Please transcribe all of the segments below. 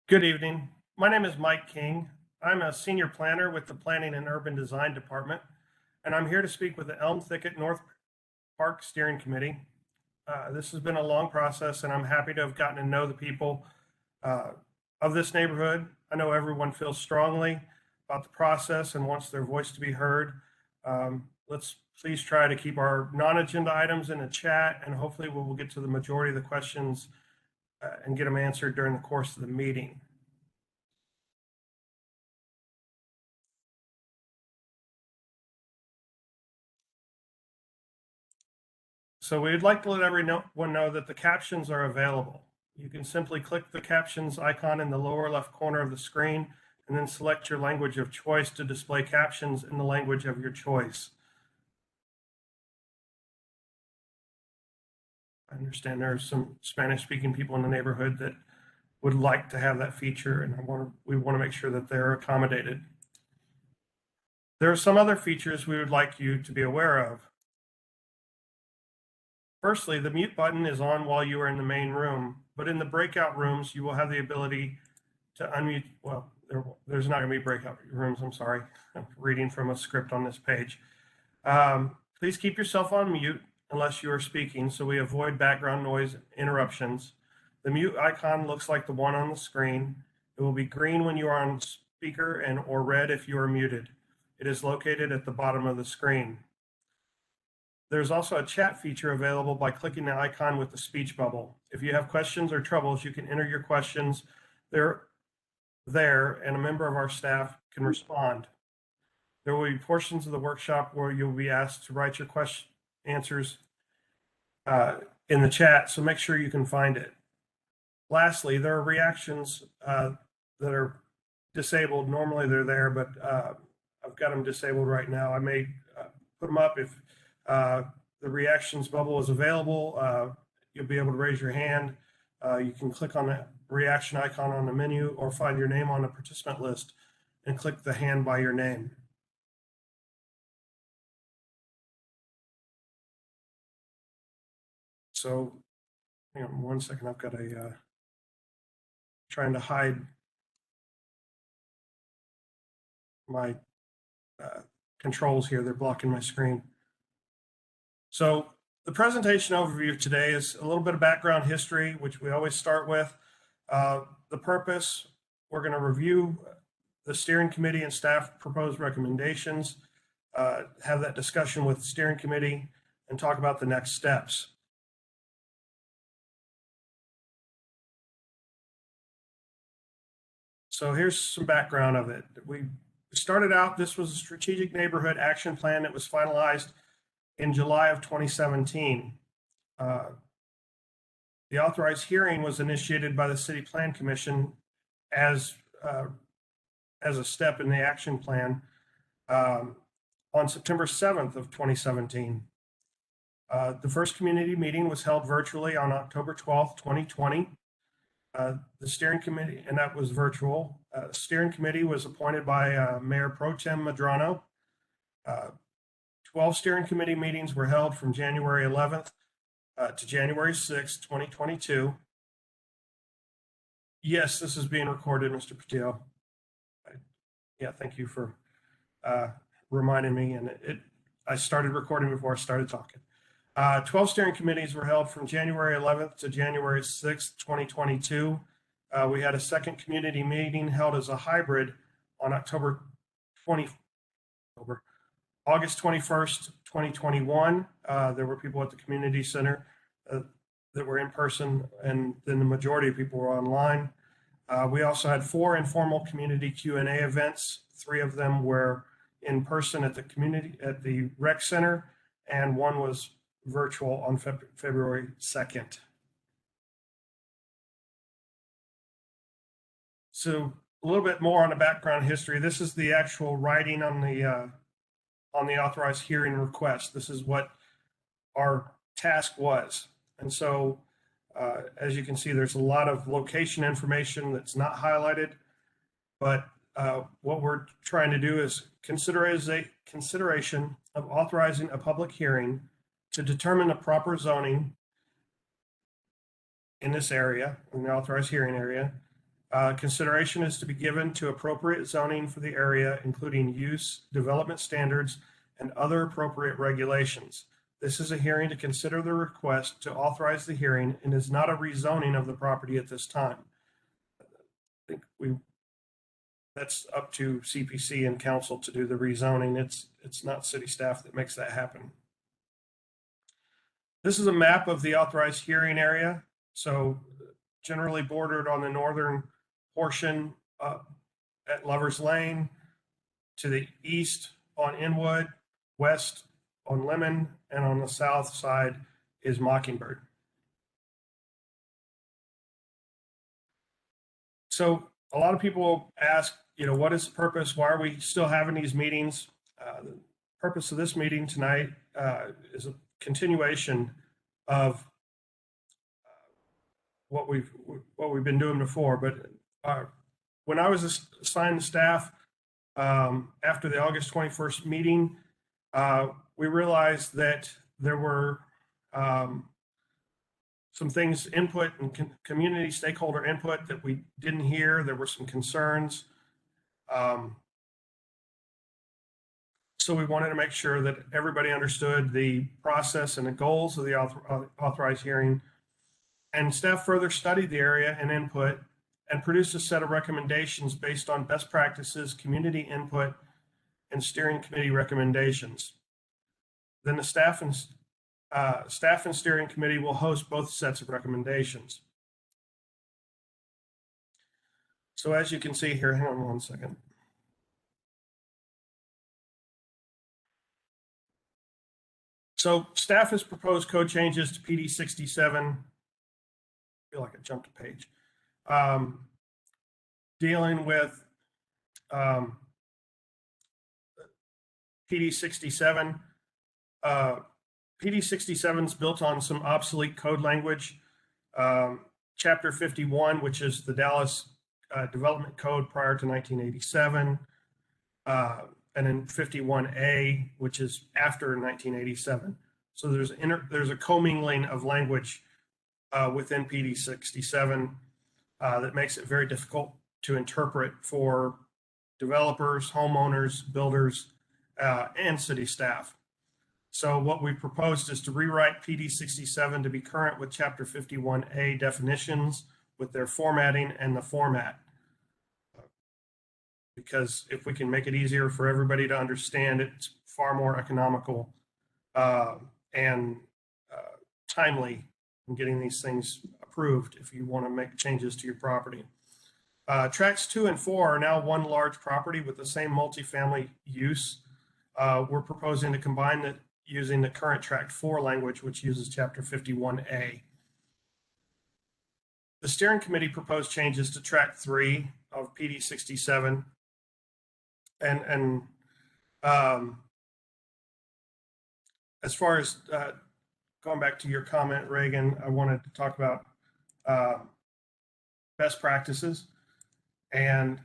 Good evening. My name is Mike King. I'm a senior planner with the Planning and Urban Design Department, and I'm here to speak with the Elm Thicket North Park Steering Committee. This has been a long process, and I'm happy to have gotten to know the people uh, of this neighborhood. I know everyone feels strongly about the process and wants their voice to be heard. Let's please try to keep our non-agenda items in the chat, and hopefully we will get to the majority of the questions and get them answered during the course of the meeting. So we'd like to let everyone know that the captions are available. You can simply click the captions icon in the lower left corner of the screen and then select your language of choice to display captions in the language of your choice. I understand there are some Spanish-speaking people in the neighborhood that would like to have that feature, and we want to make sure that they're accommodated. There are some other features we would like you to be aware of. Firstly, the mute button is on while you are in the main room, but in the breakout rooms, you will have the ability to unmute. Well, there's not going to be breakout rooms. I'm sorry. I'm reading from a script on this page. Please keep yourself on mute unless you are speaking, so we avoid background noise interruptions. The mute icon looks like the one on the screen. It will be green when you are on speaker and or red if you are muted. It is located at the bottom of the screen. There's also a chat feature available by clicking the icon with the speech bubble. If you have questions or troubles, you can enter your questions there, and a member of our staff can respond. There will be portions of the workshop where you'll be asked to write your answers in the chat, so make sure you can find it. Lastly, there are reactions that are disabled. Normally they're there, but I've got them disabled right now. I may put them up if the reactions bubble is available. You'll be able to raise your hand. You can click on the reaction icon on the menu or find your name on the participant list and click the hand by your name. So, hang on 1 second. I've got trying to hide my controls here. They're blocking my screen. So the presentation overview today is a little bit of background history, which we always start with. The purpose, we're going to review the steering committee and staff proposed recommendations, have that discussion with the steering committee, and talk about the next steps. So here's some background of it. We started out, this was a strategic neighborhood action plan that was finalized in July of 2017. The authorized hearing was initiated by the City Plan Commission as a step in the action plan on September 7th of 2017. The first community meeting was held virtually on October 12th, 2020. The steering committee, and that was virtual. Steering committee was appointed by Mayor Pro Tem Medrano. 12 steering committee meetings were held from January 11th to January 6th, 2022. Yes, this is being recorded, Mr. Patel. Yeah, thank you for reminding me. And I started recording before I started talking. 12 steering committees were held from January 11th to January 6th, 2022. We had a second community meeting held as a hybrid on August 21st, 2021. There were people at the community center that were in person, and then the majority of people were online. We also had 4 informal community Q&A events. 3 of them were in person at the rec center, and 1 was virtual on February 2nd. So a little bit more on the background history. This is the actual writing on the authorized hearing request. This is what our task was. And so as you can see, there's a lot of location information that's not highlighted, but what we're trying to do is consideration of authorizing a public hearing to determine the proper zoning in this area, in the authorized hearing area, Consideration is to be given to appropriate zoning for the area, including use, development standards, and other appropriate regulations. This is a hearing to consider the request to authorize the hearing and is not a rezoning of the property at this time. I think that's up to CPC and council to do the rezoning. It's not city staff that makes that happen. This is a map of the authorized hearing area. So generally bordered on the northern portion at Lover's Lane, to the east on Inwood, west on Lemon, and on the south side is Mockingbird. So a lot of people ask, what is the purpose? Why are we still having these meetings? The purpose of this meeting tonight is a continuation of what we've been doing before. But when I was assigned staff after the August 21st meeting, we realized that there were some things, input and community stakeholder input that we didn't hear. There were some concerns. So we wanted to make sure that everybody understood the process and the goals of the authorized hearing. And staff further studied the area and input and produced a set of recommendations based on best practices, community input, and steering committee recommendations. Then the staff and steering committee will host both sets of recommendations. So as you can see here, hang on one second. So staff has proposed code changes to PD 67. I feel like I jumped a page. Dealing with PD 67. PD 67 is built on some obsolete code language. Chapter 51, which is the Dallas Development Code prior to 1987. And then 51A, which is after 1987. So there's a commingling of language within PD 67 that makes it very difficult to interpret for developers, homeowners, builders, and city staff. So what we proposed is to rewrite PD 67 to be current with Chapter 51A definitions with their formatting and the format. Because if we can make it easier for everybody to understand, it's far more economical and timely in getting these things approved if you want to make changes to your property. Tracts 2 and 4 are now one large property with the same multifamily use. We're proposing to combine it using the current Tract 4 language, which uses Chapter 51A. The steering committee proposed changes to Tract 3 of PD 67. And as far as going back to your comment, Reagan, I wanted to talk about best practices. And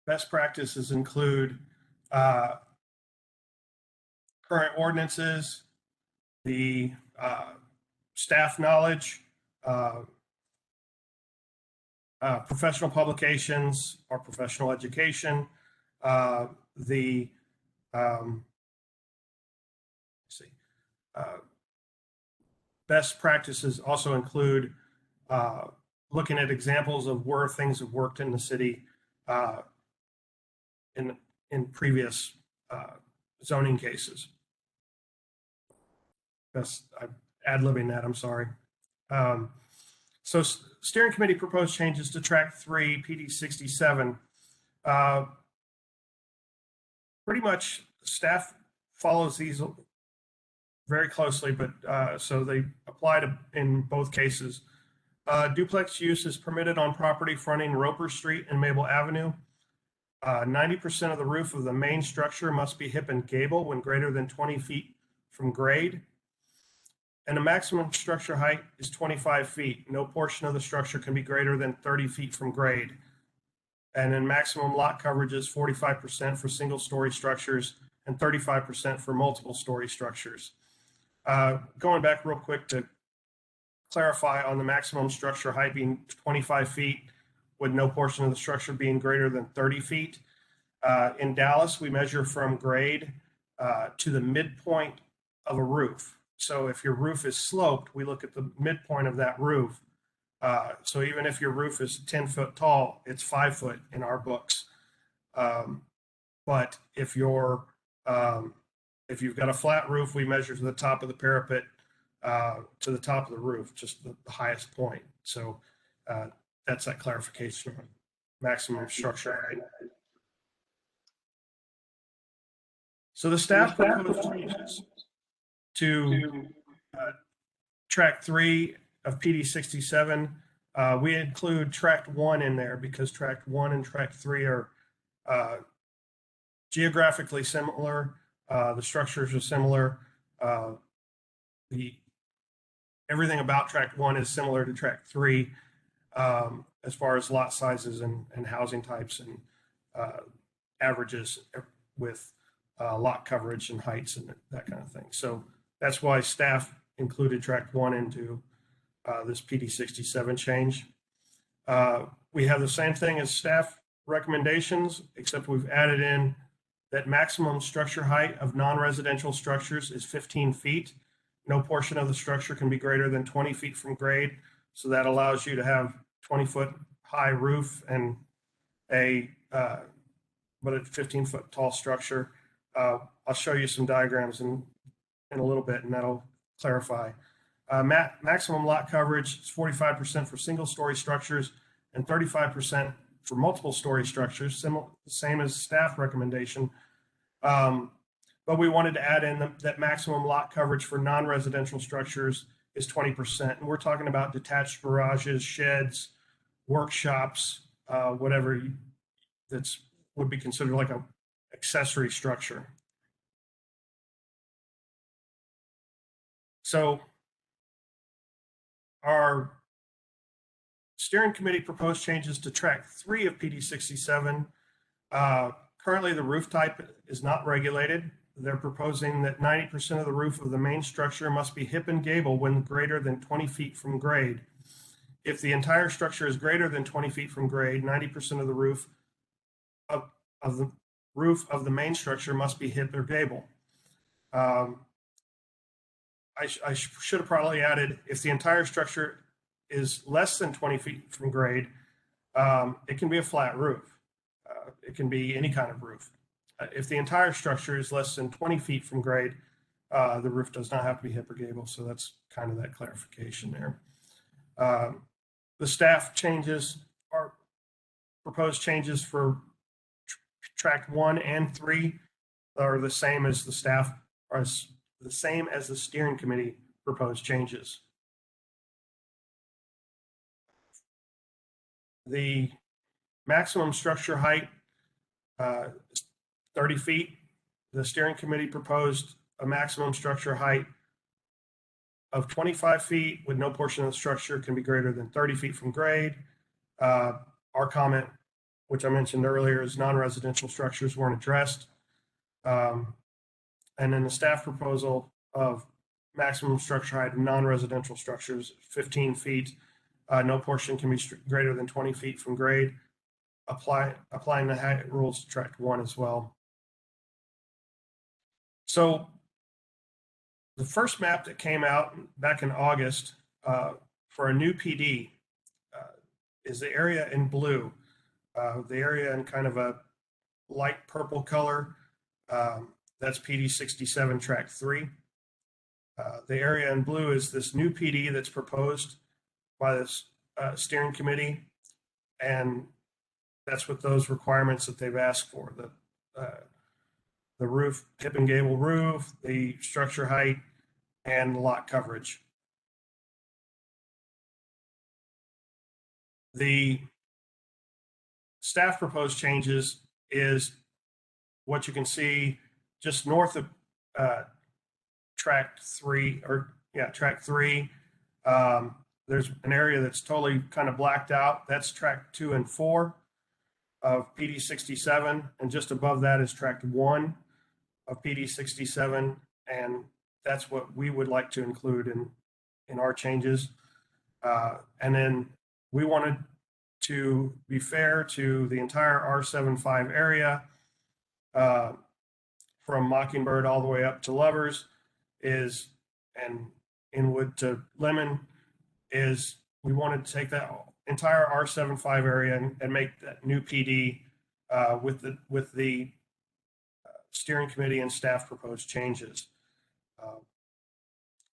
best practices include current ordinances, the staff knowledge, professional publications or professional education, best practices also include looking at examples of where things have worked in the city in previous zoning cases. I'm ad-libbing that, I'm sorry. So steering committee proposed changes to Tract 3, PD 67. Pretty much staff follows these very closely, but so they apply to in both cases. Duplex use is permitted on property fronting Roper Street and Mabel Avenue. 90% of the roof of the main structure must be hip and gable when greater than 20 feet from grade. And the maximum structure height is 25 feet. No portion of the structure can be greater than 30 feet from grade. And then maximum lot coverage is 45% for single-story structures and 35% for multiple-story structures. Going back real quick to clarify on the maximum structure height being 25 feet with no portion of the structure being greater than 30 feet. In Dallas, we measure from grade to the midpoint of a roof. So if your roof is sloped, we look at the midpoint of that roof. So even if your roof is 10 foot tall, it's 5 foot in our books. But if you've got a flat roof, we measure to the top of the parapet to the top of the roof, just the highest point. So that's that clarification on maximum structure height. So the staff proposed changes to track 3 of PD 67. We include tract 1 in there because tract 1 and tract 3 are geographically similar. The structures are similar. Everything about tract 1 is similar to tract 3 as far as lot sizes and housing types and averages with lot coverage and heights and that kind of thing. So that's why staff included tract 1 into this PD 67 change. We have the same thing as staff recommendations, except we've added in that maximum structure height of non-residential structures is 15 feet. No portion of the structure can be greater than 20 feet from grade. So that allows you to have 20-foot high roof and a 15-foot tall structure. I'll show you some diagrams in a little bit, and that'll clarify. Maximum lot coverage is 45% for single-story structures and 35% for multiple-story structures, same as staff recommendation. But we wanted to add in that maximum lot coverage for non-residential structures is 20%. And we're talking about detached garages, sheds, workshops, whatever would be considered like an accessory structure. So our steering committee proposed changes to track 3 of PD 67. Currently, the roof type is not regulated. They're proposing that 90% of the roof of the main structure must be hip and gable when greater than 20 feet from grade. If the entire structure is greater than 20 feet from grade, 90% of the roof of the main structure must be hip or gable. I should have probably added, if the entire structure is less than 20 feet from grade, it can be a flat roof. It can be any kind of roof. If the entire structure is less than 20 feet from grade, the roof does not have to be hip or gable. So that's kind of that clarification there. The staff changes are proposed changes for tract 1 and 3 are the same as the staff, are the same as the steering committee proposed changes. The maximum structure height is 30 feet. The steering committee proposed a maximum structure height of 25 feet with no portion of the structure can be greater than 30 feet from grade. Our comment, which I mentioned earlier, is non-residential structures weren't addressed. And then the staff proposal of maximum structure height of non-residential structures, 15 feet. No portion can be greater than 20 feet from grade. Applying the height rules to tract 1 as well. So the first map that came out back in August for a new PD is the area in blue. The area in kind of a light purple color, that's PD 67 tract 3. The area in blue is this new PD that's proposed by this steering committee, and that's what those requirements that they've asked for, the roof, hip and gable roof, the structure height, and lot coverage. The staff proposed changes is what you can see just north of tract 3, tract 3. There's an area that's totally kind of blacked out. That's tract 2 and 4 of PD 67, and just above that is tract 1 of PD 67, and that's what we would like to include in our changes. And then we wanted to be fair to the entire R75 area, from Mockingbird all the way up to Lovers and Inwood to Lemon, is we wanted to take that entire R75 area and make that new PD with the steering committee and staff proposed changes.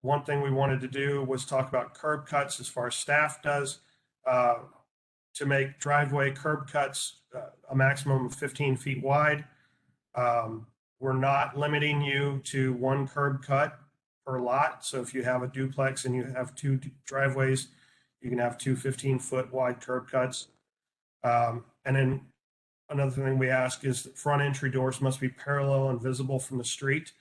One thing we wanted to do was talk about curb cuts as far as staff does, to make driveway curb cuts a maximum of 15 feet wide. We're not limiting you to one curb cut per lot. So if you have a duplex and you have two driveways, you can have two 15-foot wide curb cuts. And then another thing we ask is that front entry doors must be parallel and visible from the street.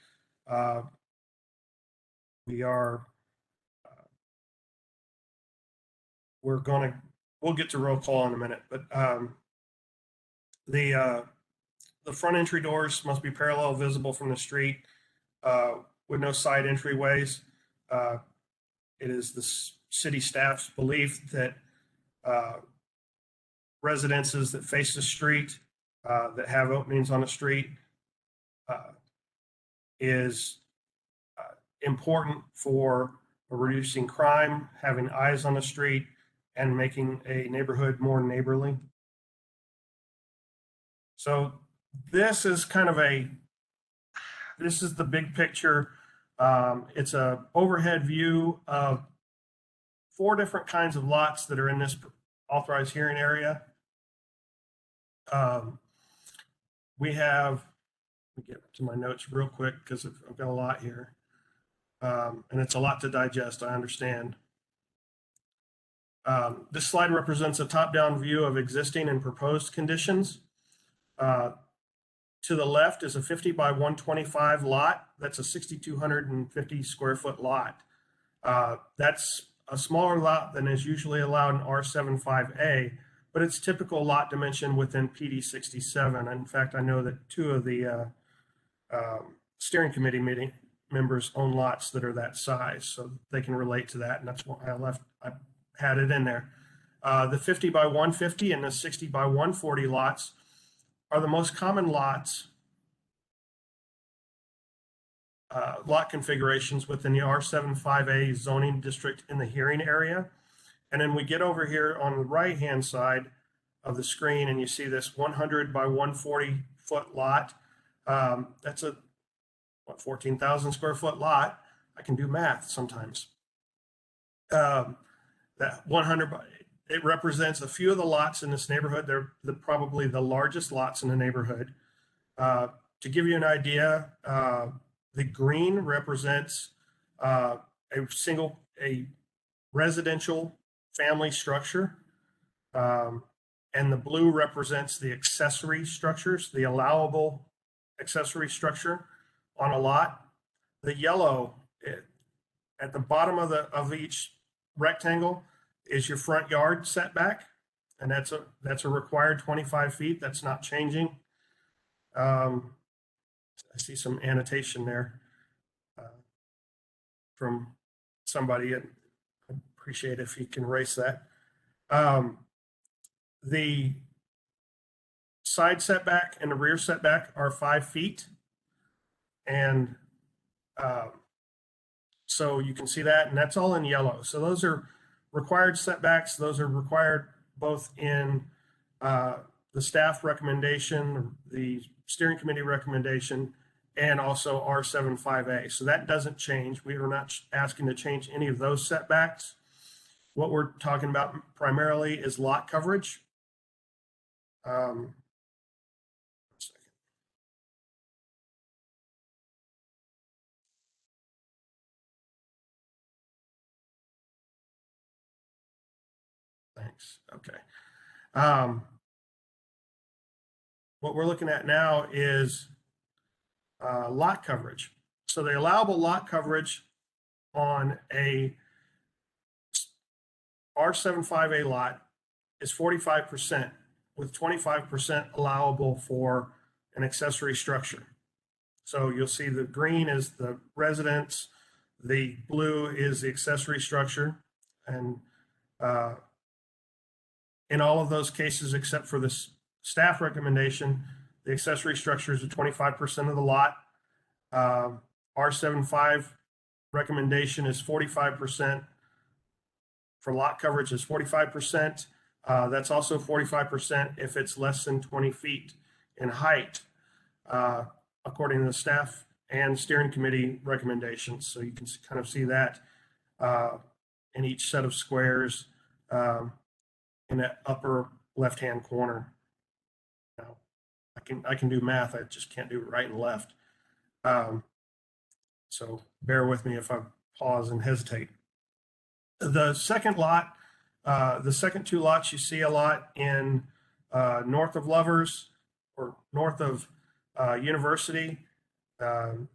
We'll get to roll call in a minute, but the front entry doors must be parallel, visible from the street, with no side entryways. It is the city staff's belief that residences that face the street, that have openings on the street, is important for reducing crime, having eyes on the street, and making a neighborhood more neighborly. So this is this is the big picture. It's a overhead view of 4 different kinds of lots that are in this authorized hearing area. Let me get to my notes real quick because I've got a lot here. And it's a lot to digest, I understand. This slide represents a top-down view of existing and proposed conditions. To the left is a 50 by 125 lot. That's a 6,250 square foot lot. That's a smaller lot than is usually allowed in R75A, but it's typical lot dimension within PD 67. In fact, I know that 2 of the steering committee members own lots that are that size, so they can relate to that, and that's why I had it in there. The 50 by 150 and the 60 by 140 lots are the most common lot configurations within the R75A zoning district in the hearing area. And then we get over here on the right-hand side of the screen and you see this 100 by 140 foot lot. That's a 14,000 square foot lot. I can do math sometimes. That 100 by, it represents a few of the lots in this neighborhood. They're probably the largest lots in the neighborhood. To give you an idea, the green represents a residential family structure, and the blue represents the accessory structures, the allowable accessory structure on a lot. The yellow at the bottom of each rectangle is your front yard setback, and that's a required 25 feet. That's not changing. I see some annotation there from somebody, and I appreciate if you can erase that. The side setback and the rear setback are 5 feet, and so you can see that, and that's all in yellow. So those are required setbacks. Those are required both in the staff recommendation, the steering committee recommendation, and also R75A. So that doesn't change. We are not asking to change any of those setbacks. What we're talking about primarily is lot coverage. Thanks. Okay. What we're looking at now is lot coverage. So the allowable lot coverage on a R75A lot is 45%, with 25% allowable for an accessory structure. So you'll see the green is the residence, the blue is the accessory structure, and In all of those cases, except for this staff recommendation, the accessory structures are 25% of the lot. R75 recommendation is 45%. For lot coverage is 45%. That's also 45% if it's less than 20 feet in height, according to the staff and steering committee recommendations. So you can kind of see that in each set of squares in that upper left-hand corner. Now, I can do math. I just can't do right and left. So bear with me if I pause and hesitate. The second lot, the second two lots you see a lot in north of Lovers or north of University, and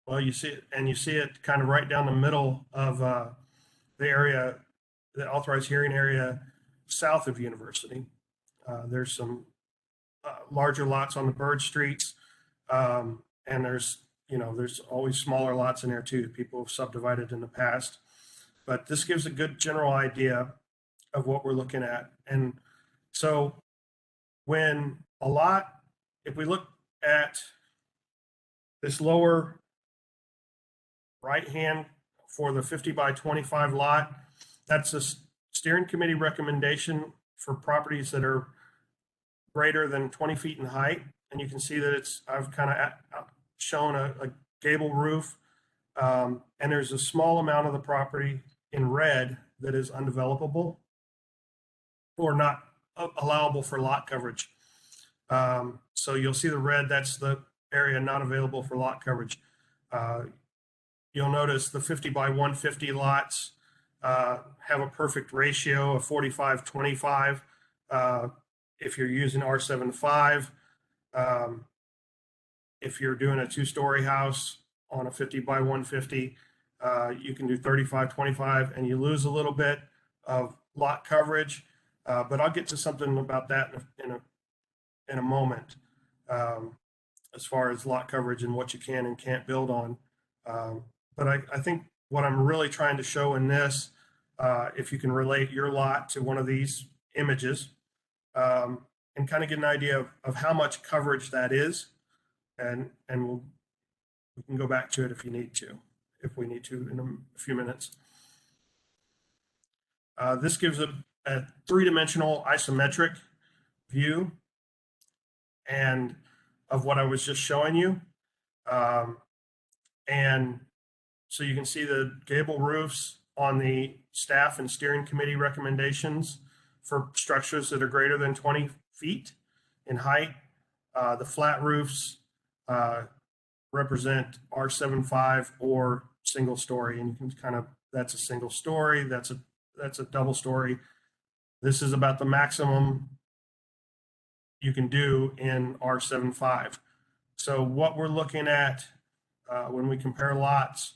well, you see it kind of right down the middle of the area, the authorized hearing area south of University. There's some larger lots on the bird streets, and there's always smaller lots in there too. People have subdivided in the past, but this gives a good general idea of what we're looking at. And so when a lot, if we look at this lower right hand for the 50 by 25 lot, that's a steering committee recommendation for properties that are greater than 20 feet in height. And you can see that I've kind of shown a gable roof, and there's a small amount of the property in red that is undevelopable or not allowable for lot coverage. So you'll see the red, that's the area not available for lot coverage. You'll notice the 50 by 150 lots have a perfect ratio of 45-25. If you're using R75, if you're doing a two-story house on a 50 by 150, you can do 35-25, and you lose a little bit of lot coverage. But I'll get to something about that in a moment, as far as lot coverage and what you can and can't build on. But I think what I'm really trying to show in this, if you can relate your lot to one of these images, and kind of get an idea of how much coverage that is, and we can go back to it if we need to in a few minutes. This gives a three-dimensional isometric view and of what I was just showing you. And so you can see the gable roofs on the staff and steering committee recommendations for structures that are greater than 20 feet in height. The flat roofs represent R75 or single story, and you can kind of, that's a single story, that's a double story. This is about the maximum you can do in R75. So what we're looking at when we compare lots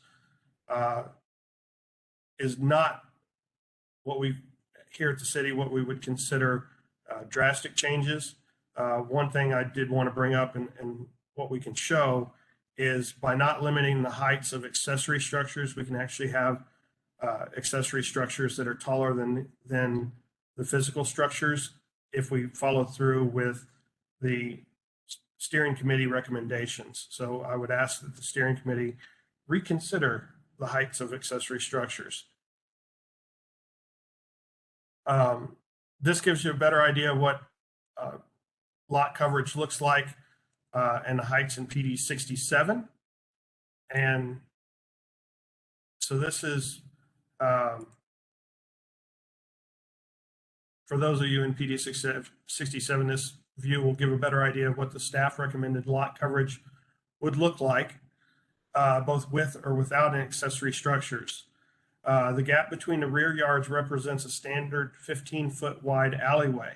is not what we here at the city, what we would consider drastic changes. One thing I did want to bring up and what we can show is by not limiting the heights of accessory structures, we can actually have accessory structures that are taller than the physical structures if we follow through with the steering committee recommendations. So I would ask that the steering committee reconsider the heights of accessory structures. This gives you a better idea of what lot coverage looks like and the heights in PD 67. And so this is, for those of you in PD 67, this view will give a better idea of what the staff recommended lot coverage would look like, both with or without accessory structures. The gap between the rear yards represents a standard 15-foot wide alleyway.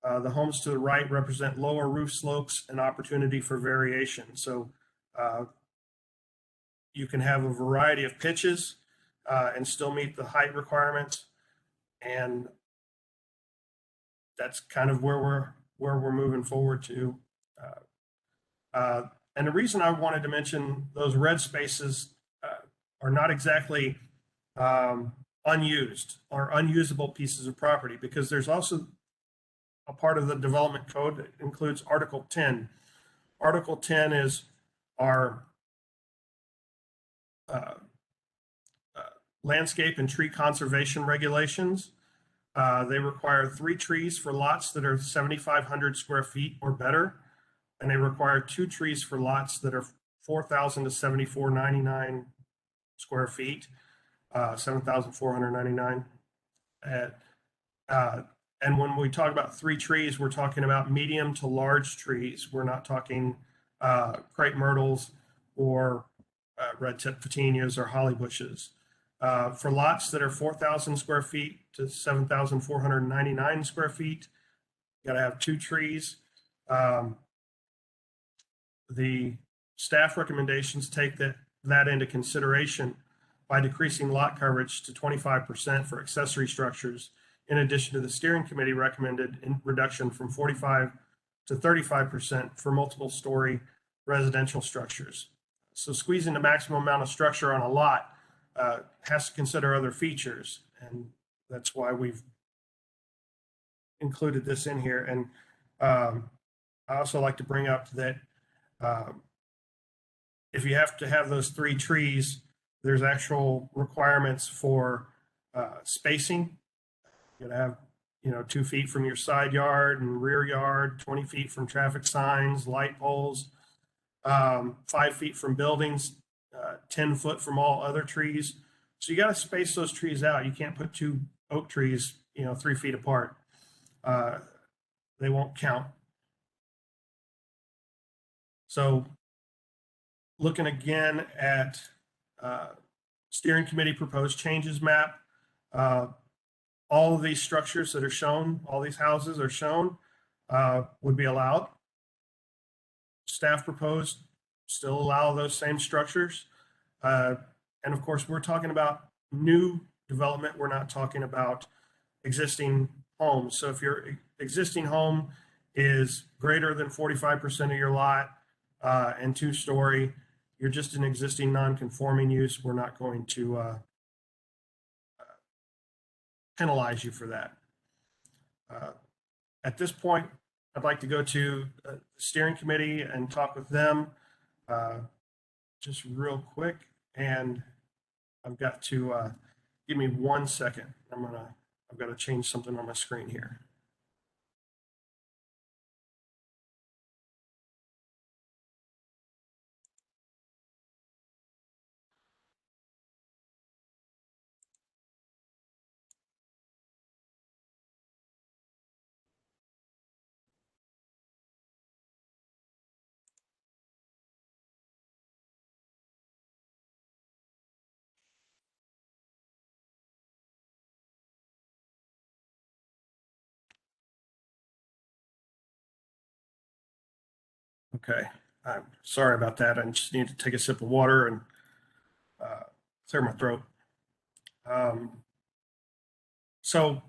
The homes to the right represent lower roof slopes and opportunity for variation. So you can have a variety of pitches and still meet the height requirements. And that's kind of where we're moving forward to. And the reason I wanted to mention those red spaces are not exactly unused or unusable pieces of property, because there's also a part of the development code that includes Article 10. Article 10 is our landscape and tree conservation regulations. They require 3 trees for lots that are 7,500 square feet or better, and they require 2 trees for lots that are 4,000 to 7,499 square feet, 7,499. And when we talk about 3 trees, we're talking about medium to large trees. We're not talking crepe myrtles or red tip petunias or holly bushes. For lots that are 4,000 square feet to 7,499 square feet, you got to have 2 trees. The staff recommendations take that into consideration by decreasing lot coverage to 25% for accessory structures, in addition to the steering committee recommended reduction from 45 to 35% for multiple story residential structures. So squeezing the maximum amount of structure on a lot has to consider other features, and that's why we've included this in here. And I also like to bring up that if you have to have those 3 trees, there's actual requirements for spacing. You gotta have 2 feet from your side yard and rear yard, 20 feet from traffic signs, light poles, 5 feet from buildings, 10 foot from all other trees. So you got to space those trees out. You can't put 2 oak trees, 3 feet apart. They won't count. So looking again at steering committee proposed changes map, all of these structures that are shown, all these houses are shown, would be allowed. Staff proposed still allow those same structures. And of course, we're talking about new development. We're not talking about existing homes. So if your existing home is greater than 45% of your lot and 2-story, you're just an existing non-conforming use. We're not going to penalize you for that. At this point, I'd like to go to the steering committee and talk with them just real quick. And I've got to give me 1 second. I've got to change something on my screen here. Okay, I'm sorry about that. I just need to take a sip of water and clear my throat. So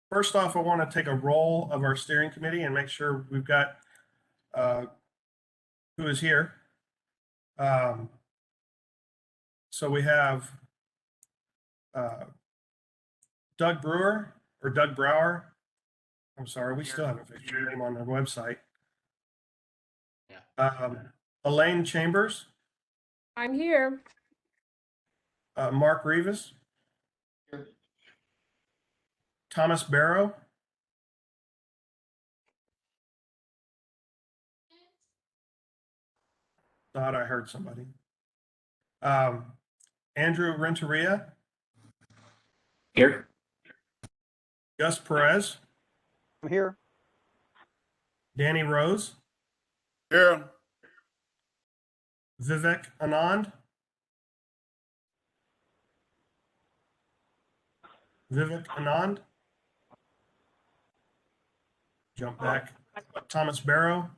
first off, I want to take a roll of our steering committee and make sure we've got who is here. So we have Doug Brewer or Doug Brower. I'm sorry, we still haven't fixed your name on the website. Elaine Chambers. I'm here. Mark Rivas. Here. Thomas Barrow. Thought I heard somebody. Andrew Renteria. Here. Gus Perez. I'm here. Danny Rose. Here. Vivek Anand. Vivek Anand. Jump back. Thomas Barrow.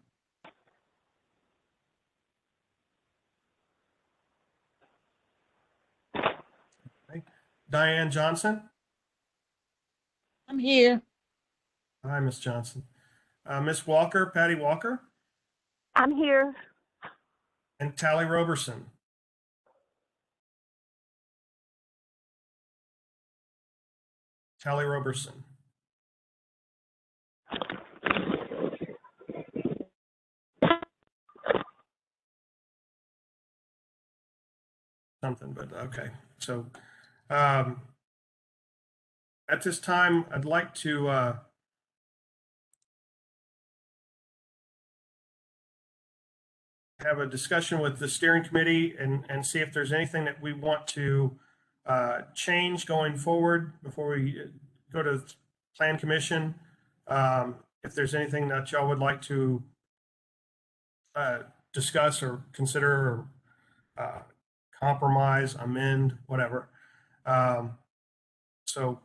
Okay. Diane Johnson. I'm here. Hi, Miss Johnson. Miss Walker, Patty Walker. I'm here. And Tally Roberson. Tally Roberson. Something, but okay. So at this time, I'd like to have a discussion with the steering committee and see if there's anything that we want to change going forward before we go to plan commission. If there's anything that y'all would like to discuss or consider or compromise, amend, whatever. So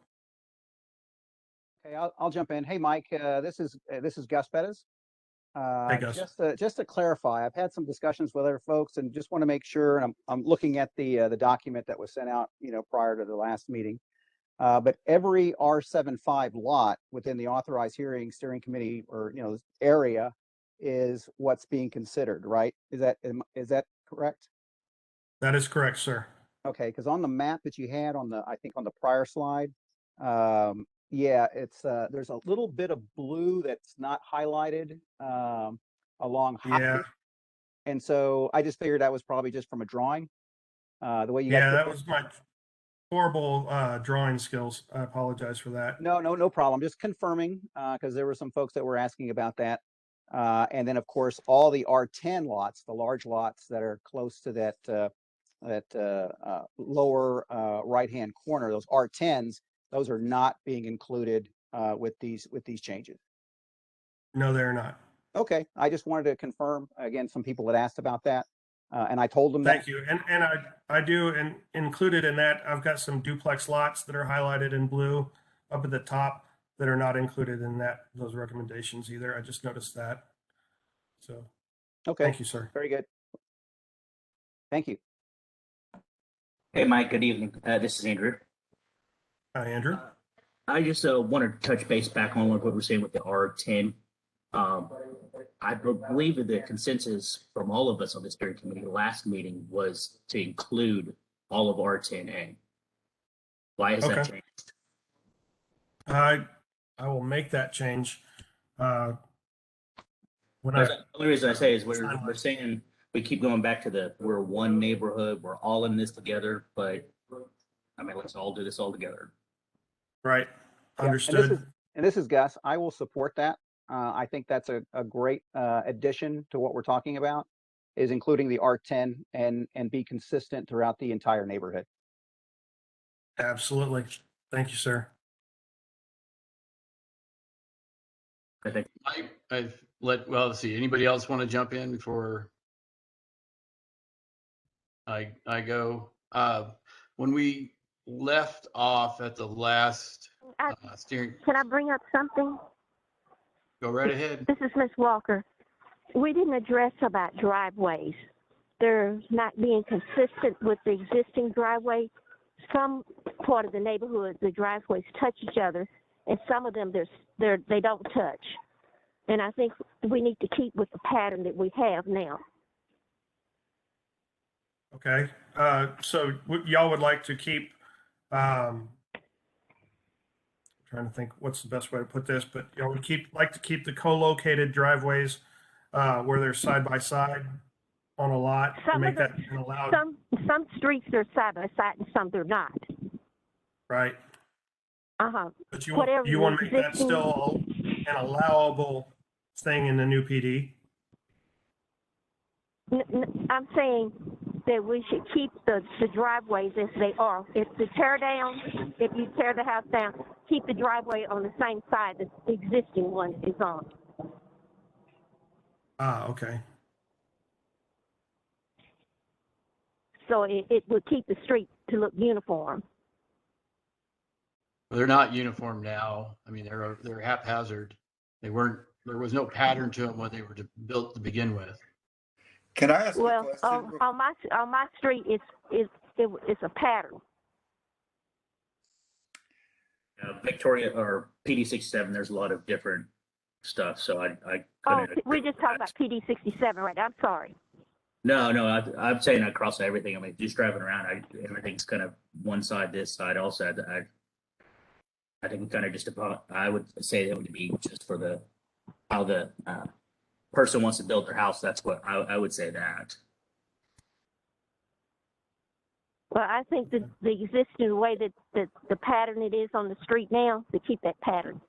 Okay, I'll jump in. Hey, Mike, this is Gus Bettis. Hey, Gus. Just to clarify, I've had some discussions with other folks and just want to make sure, and I'm looking at the document that was sent out, prior to the last meeting. But every R75 lot within the authorized hearing steering committee or, area is what's being considered, right? Is that correct? That is correct, sir. Okay, because on the map that you had I think on the prior slide, yeah, it's there's a little bit of blue that's not highlighted along Yeah. Hopkins. And so I just figured that was probably just from a drawing. The way you Yeah, had that was my horrible drawing skills. I apologize for that. No problem. Just confirming because there were some folks that were asking about that. And then of course all the R10 lots, the large lots that are close to that lower right-hand corner, those R10s, those are not being included with these changes. No, they're not. Okay, I just wanted to confirm. Again, some people had asked about that, and I told them Thank that. you. And I do, and included in that, I've got some duplex lots that are highlighted in blue up at the top that are not included in those recommendations either. I just noticed that. So, Okay, thank you, sir. very good. Thank you. Hey, Mike, good evening. This is Andrew. Hi, Andrew. I just wanted to touch base back on what we were saying with the R10. I believe that the consensus from all of us on the steering committee last meeting was to include all of R10A. Why has that changed? I will make that change. The only reason I say is we're saying we keep going back to we're one neighborhood, we're all in this together, but I mean, let's all do this all together. Right. Yeah, Understood. and this is Gus. I will support that. I think that's a great addition to what we're talking about, is including the R10 and be consistent throughout the entire neighborhood. Absolutely. Thank you, sir. I think Let's see, anybody else want to jump in before I go? When we left off at the last steering. Can I bring up something? Go right ahead. This is Miss Walker. We didn't address about driveways. They're not being consistent with the existing driveway. Some part of the neighborhood, the driveways touch each other, and some of them they don't touch. And I think we need to keep with the pattern that we have now. Okay. So y'all would like to keep, trying to think what's the best way to put this, but y'all would like to keep the co-located driveways where they're side by side on a lot to make that an allowed. Some streets are side by side and some they're not. Right. Uh-huh. But you want to make that still an allowable thing in the new PD? I'm saying that we should keep the driveways as they are. If you tear the house down, keep the driveway on the same side that the existing one is on. Okay. So it would keep the street to look uniform. They're not uniform now. I mean, they're haphazard. There was no pattern to them when they were built to begin with. Can I ask a Well, question? on my street, it's a pattern. Victoria or PD 67, there's a lot of different stuff. So I Oh, couldn't. we're just talking about PD 67, right? I'm sorry. No, I'm saying across everything. I mean, just driving around, everything's kind of one side, this side, also. I think kind of just about, I would say that would be just for the, how the person wants to build their house. That's what I would say that. Well, I think that the existing way that the pattern it is on the street now, to keep that pattern.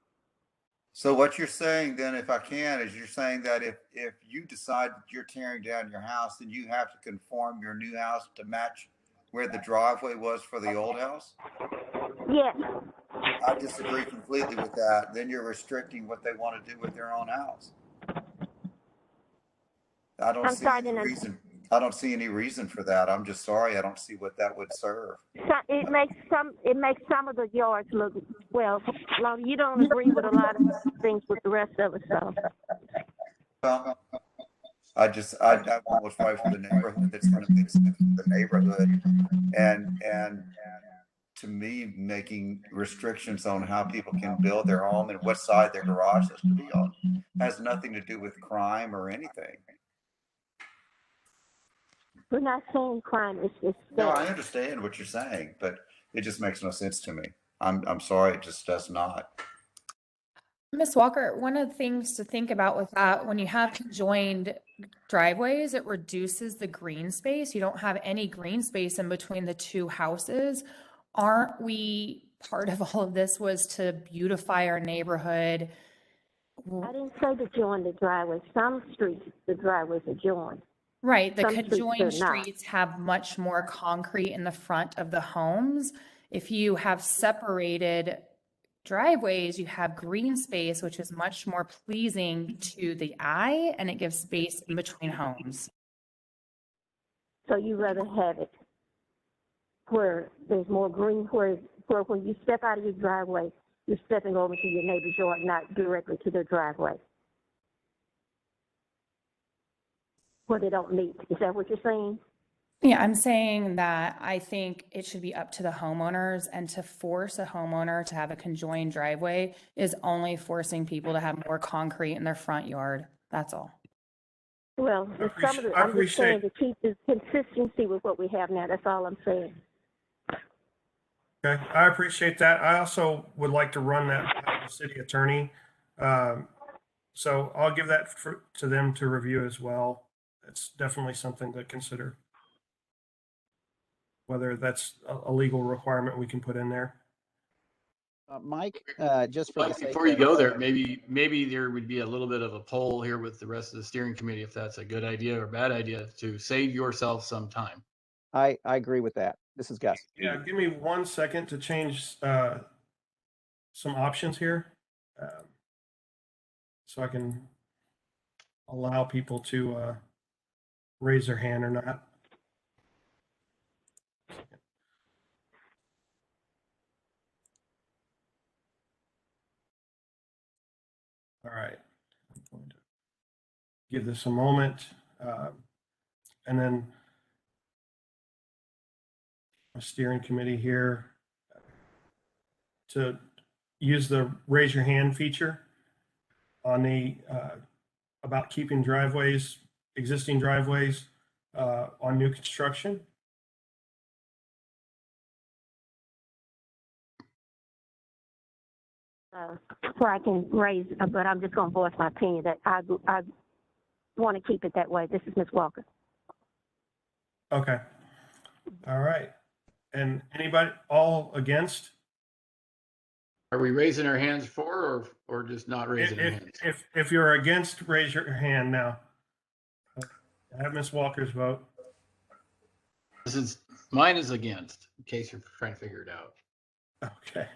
So what you're saying then, if I can, is you're saying that if you decide that you're tearing down your house, then you have to conform your new house to match where the driveway was for the old house? Yes. I disagree completely with that. Then you're restricting what they want to do with their own house. I don't I'm see sorry, any then reason. I don't see any reason for that. I'm just sorry. I don't see what that would serve. it makes some of the yards look, well, Lonnie, you don't agree with a lot of things with the rest of us, so. Well, I want what's right for the neighborhood. That's going to make sense for the neighborhood, and to me, making restrictions on how people can build their home and what side their garage has to be on has nothing to do with crime or anything. We're not saying crime, it's No, I understand what you're saying, but it just makes no sense to me. I'm sorry, it just does not. Miss Walker, one of the things to think about with that, when you have conjoined driveways, it reduces the green space. You don't have any green space in between the two houses. Aren't we, part of all of this was to beautify our neighborhood? I didn't say to join the driveway. Some streets, the driveways are joined. Right, the Some streets conjoined are not. streets have much more concrete in the front of the homes. If you have separated driveways, you have green space, which is much more pleasing to the eye, and it gives space in between homes. So you rather have it where there's more green, where when you step out of your driveway, you're stepping over to your neighbor's yard, not directly to their driveway. Where they don't meet. Is that what you're saying? Yeah, I'm saying that I think it should be up to the homeowners, and to force a homeowner to have a conjoined driveway is only forcing people to have more concrete in their front yard. That's all. Well, some of the, I'm just saying to keep the consistency with what we have now. That's all I'm saying. Okay, I appreciate that. I also would like to run that by the city attorney. So I'll give that to them to review as well. It's definitely something to consider. Whether that's a legal requirement we can put in there. Mike, just for the But sake before you of, go there, maybe there would be a little bit of a poll here with the rest of the steering committee, if that's a good idea or bad idea, to save yourself some time. I agree with that. This is Gus. Yeah, give me 1 second to change some options here, so I can allow people to raise their hand or not. All right, I'm going to give this a moment, and then a steering committee here to use the raise your hand feature on the about keeping driveways, existing driveways on new construction. Where I can raise, but I'm just going to voice my opinion that I want to keep it that way. This is Ms. Walker. Okay. All right. And anybody all against? Are we raising our hands for, or just not raising our hands? If you're against, raise your hand now. I have Ms. Walker's vote. Mine is against, in case you're trying to figure it out. Okay.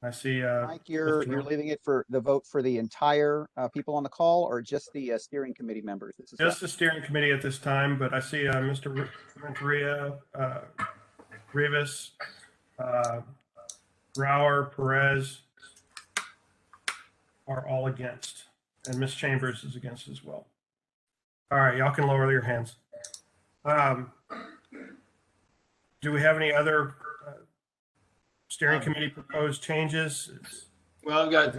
I see. Mike, you're leaving it for the vote for the entire people on the call, or just the steering committee members? This is just the steering committee at this time, but I see Mr. Renteria, Rivas, Brower, Perez are all against, and Ms. Chambers is against as well. All right, y'all can lower your hands. Do we have any other steering committee proposed changes? Well, I've got,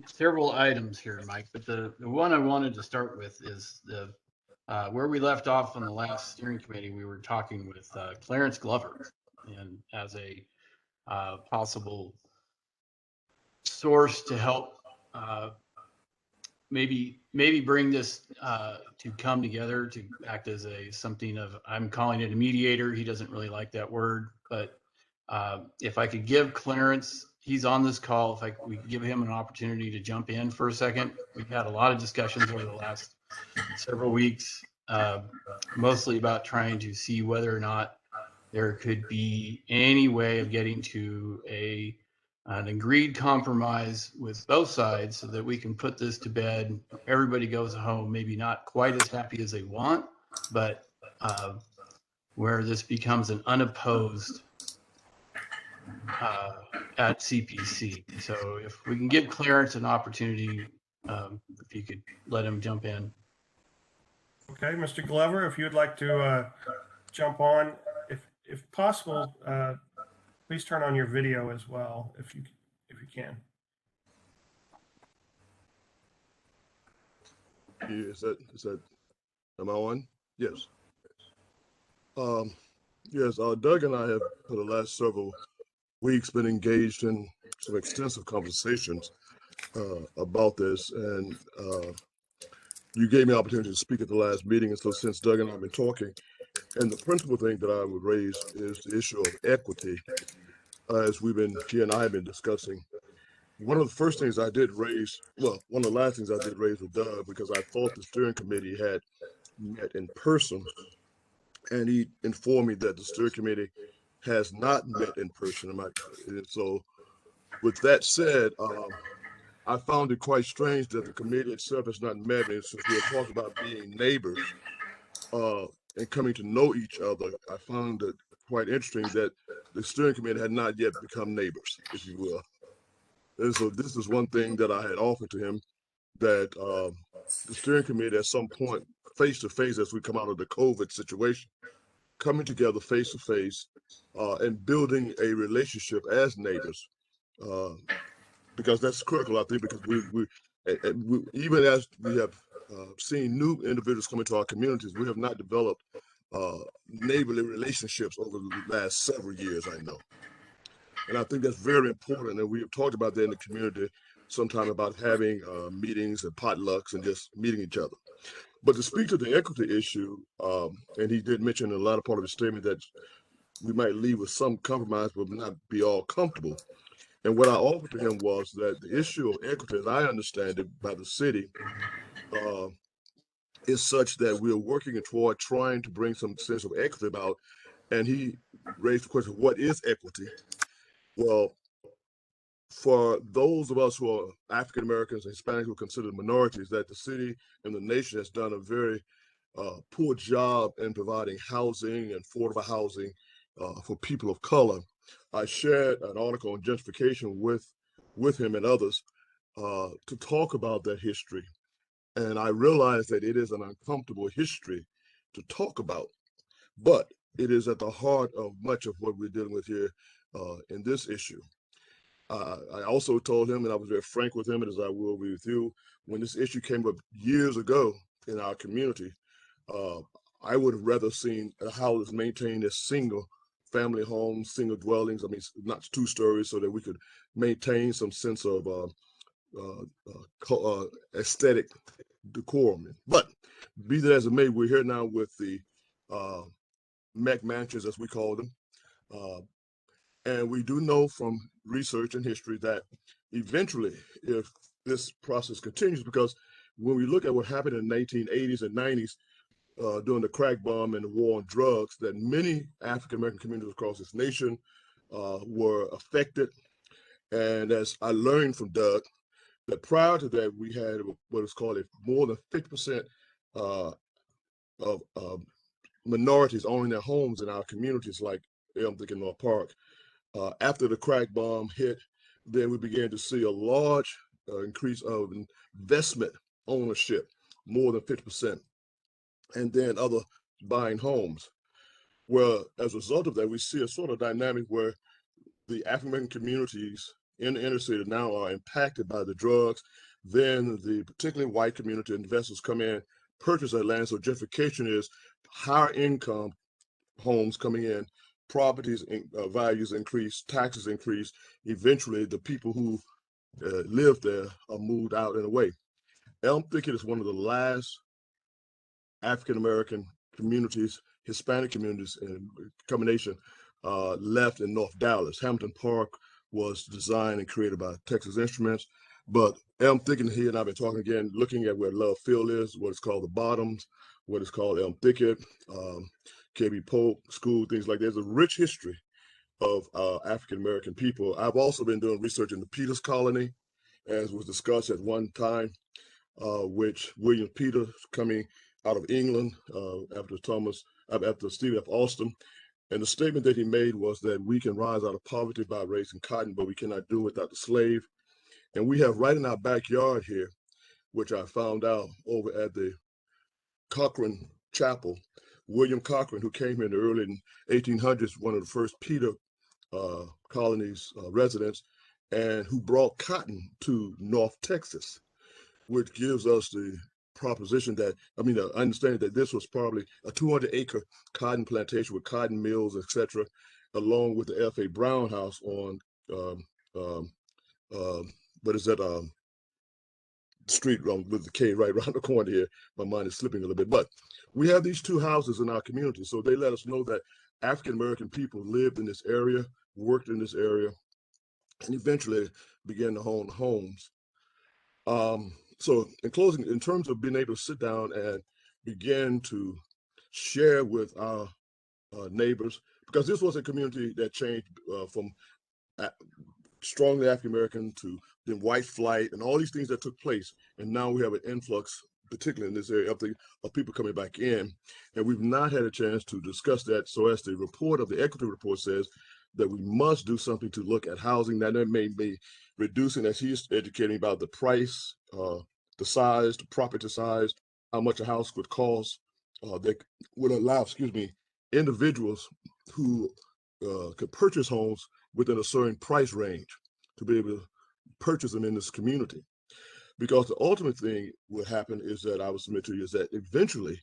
several items here, Mike, but the one I wanted to start with is the where we left off on the last steering committee. We were talking with Clarence Glover, and as a possible source to help maybe bring this to come together, to act as a something of, I'm calling it a mediator. He doesn't really like that word, but if I could give Clarence, he's on this call, if we could give him an opportunity to jump in for a second. We've had a lot of discussions over the last several weeks, mostly about trying to see whether or not there could be any way of getting to an agreed compromise with both sides so that we can put this to bed. Everybody goes home, maybe not quite as happy as they want, but where this becomes an unopposed at CPC. So if we can give Clarence an opportunity, if you could let him jump in. Okay, Mr. Glover, if you'd like to jump on, if possible, please turn on your video as well, if you can. Is that, am I on? Yes. Yes, Doug and I have, for the last several weeks, been engaged in some extensive conversations about this, and you gave me an opportunity to speak at the last meeting, and so since Doug and I have been talking, and the principal thing that I would raise is the issue of equity, as he and I have been discussing. One of the first things I did raise, well, one of the last things I did raise with Doug, because I thought the steering committee had met in person, and he informed me that the steering committee has not met in person. And so with that said, I found it quite strange that the committee itself has not met, and since we were talking about being neighbors and coming to know each other, I found it quite interesting that the steering committee had not yet become neighbors, if you will. And so this is one thing that I had offered to him, that the steering committee at some point, face to face, as we come out of the COVID situation, coming together face to face and building a relationship as neighbors, because that's critical, I think, because we even as we have seen new individuals come into our communities, we have not developed neighborly relationships over the last several years, I know. And I think that's very important. And we have talked about that in the community sometime, about having meetings and potlucks and just meeting each other. But to speak to the equity issue, and he did mention in a lot of part of his statement that we might leave with some compromise, but not be all comfortable. And what I offered to him was that the issue of equity, as I understand it, by the city, is such that we're working toward trying to bring some sense of equity about. And he raised the question, what is equity? Well, for those of us who are African Americans and Hispanics who are considered minorities, that the city and the nation has done a very poor job in providing housing and affordable housing for people of color. I shared an article on gentrification with him and others to talk about that history. And I realized that it is an uncomfortable history to talk about, but it is at the heart of much of what we're dealing with here in this issue. I also told him, and I was very frank with him, and as I will be with you, when this issue came up years ago in our community, I would have rather seen houses maintained as single family homes, single dwellings. I mean, not 2 stories, so that we could maintain some sense of aesthetic decorum. But be that as it may, we're here now with the Mac mansions, as we call them. And we do know from research and history that eventually, if this process continues, because when we look at what happened in the 1980s and 90s during the crack bomb and the war on drugs, that many African American communities across this nation were affected. And as I learned from Doug, that prior to that, we had what is called more than 50% of minorities owning their homes in our communities, like Elm Thicket North Park. After the crack bomb hit, then we began to see a large increase of investment ownership, more than 50%, and then other buying homes. Well, as a result of that, we see a sort of dynamic where the African American communities in the inner city now are impacted by the drugs. Then the particularly white community investors come in, purchase that land. So gentrification is higher income homes coming in, properties values increase, taxes increase. Eventually, the people who live there are moved out and away. Elm Thicket is one of the last African American communities, Hispanic communities in combination left in North Dallas. Hampton Park was designed and created by Texas Instruments, but Elm Thicket here, and I've been talking again, looking at where Love Field is, what is called the Bottoms, what is called Elm Thicket, KB Polk School, things like that. There's a rich history of African American people. I've also been doing research in the Peters Colony, as was discussed at one time, which William Peters coming out of England after Stephen F. Austin. And the statement that he made was that we can rise out of poverty by raising cotton, but we cannot do it without the slave. And we have right in our backyard here, which I found out over at the Cochran Chapel, William Cochran, who came here in the early 1800s, one of the first Peter colonies residents, and who brought cotton to North Texas, which gives us the proposition that, understanding that this was probably a 200-acre cotton plantation with cotton mills, etc., along with the F.A. Brown House on, street with the K right around the corner here. My mind is slipping a little bit, but we have these two houses in our community. So they let us know that African-American people lived in this area, worked in this area, and eventually began to own homes. So in closing, in terms of being able to sit down and begin to share with our neighbors, because this was a community that changed from strongly African-American to then white flight and all these things that took place. And now we have an influx, particularly in this area, of people coming back in. And we've not had a chance to discuss that. So as the report of the equity report says, that we must do something to look at housing. That may be reducing, as he's educating about the price, the size, the property size, how much a house would cost. That would allow, individuals who could purchase homes within a certain price range to be able to purchase them in this community. Because the ultimate thing what happen is that I would submit to you is that eventually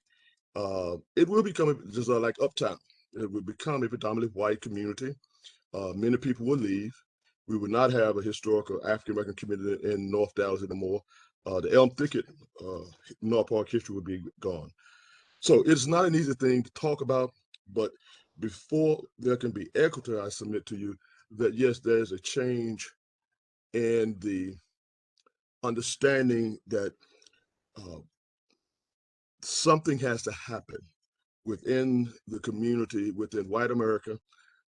it will become just like Uptown. It will become a predominantly white community. Many people will leave. We would not have a historical African-American community in North Dallas anymore. The Elm Thicket, North Park history would be gone. So it's not an easy thing to talk about, but before there can be equity, I submit to you that yes, there's a change in the understanding that something has to happen within the community, within white America,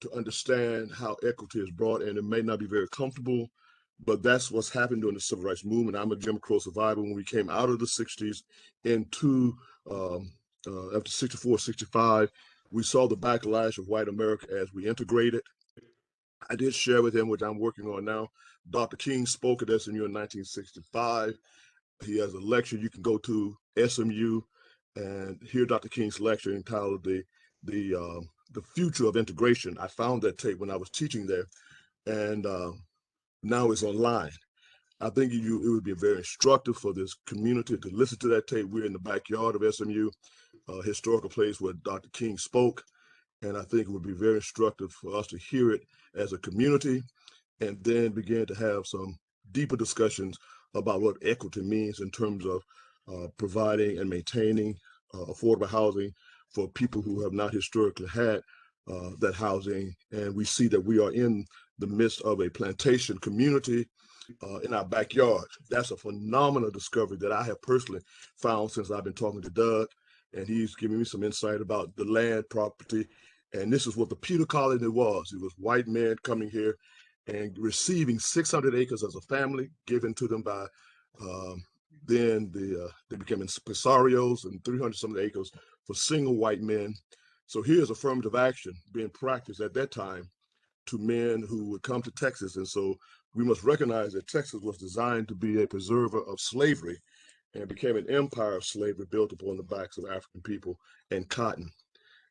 to understand how equity is brought in. It may not be very comfortable, but that's what's happened during the civil rights movement. I'm a Jim Crow survivor. When we came out of the 60s into after 64, 65, we saw the backlash of white America as we integrated. I did share with him, which I'm working on now. Dr. King spoke at SMU in 1965. He has a lecture you can go to SMU and hear Dr. King's lecture entitled the Future of Integration. I found that tape when I was teaching there, and now it's online. I think it would be very instructive for this community to listen to that tape. We're in the backyard of SMU, a historical place where Dr. King spoke, and I think it would be very instructive for us to hear it as a community and then begin to have some deeper discussions about what equity means in terms of providing and maintaining affordable housing for people who have not historically had that housing. And we see that we are in the midst of a plantation community in our backyard. That's a phenomenal discovery that I have personally found since I've been talking to Doug, and he's giving me some insight about the land property. And this is what the Peter colony was. It was white men coming here and receiving 600 acres as a family given to them by then they became impresarios, and 300 some acres for single white men. So here's affirmative action being practiced at that time to men who would come to Texas. And so we must recognize that Texas was designed to be a preserver of slavery and became an empire of slavery built upon the backs of African people and cotton.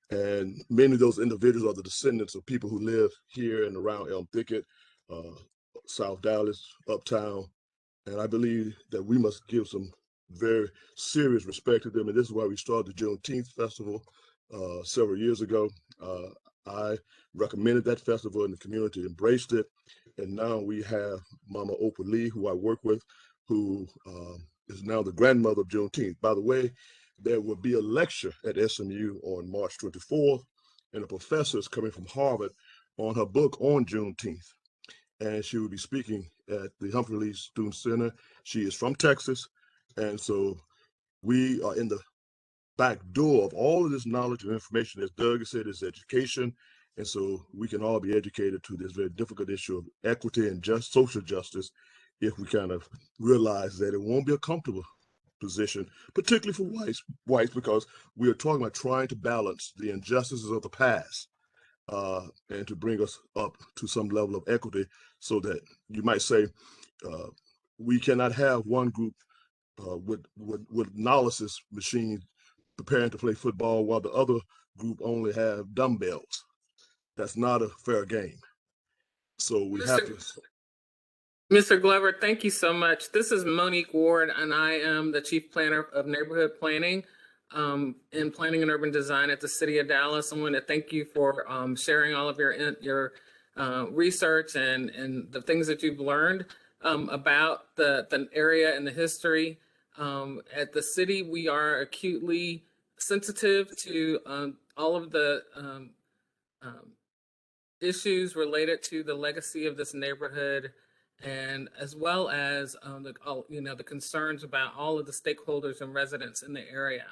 And many of those individuals are the descendants of people who live here and around Elm Thicket, South Dallas, Uptown, and I believe that we must give some very serious respect to them. And this is why we started the Juneteenth Festival several years ago. I recommended that festival and the community embraced it. And now we have Mama Oprah Lee, who I work with, who is now the grandmother of Juneteenth. By the way, there will be a lecture at SMU on March 24th, and a professor is coming from Harvard on her book on Juneteenth. And she will be speaking at the Humphrey Lee Student Center. She is from Texas. And so we are in the back door of all of this knowledge and information. As Doug said, is education. And so we can all be educated to this very difficult issue of equity and just social justice if we kind of realize that it won't be a comfortable position, particularly for whites, because we are talking about trying to balance the injustices of the past and to bring us up to some level of equity, so that you might say we cannot have one group with analysis machines preparing to play football while the other group only have dumbbells. That's not a fair game. So we have to. Mr. Glover, thank you so much. This is Monique Ward, and I am the Chief Planner of Neighborhood Planning and Planning and Urban Design at the City of Dallas. I want to thank you for sharing all of your research and the things that you've learned about the area and the history. At the city, we are acutely sensitive to all of the issues related to the legacy of this neighborhood, and as well as the concerns about all of the stakeholders and residents in the area.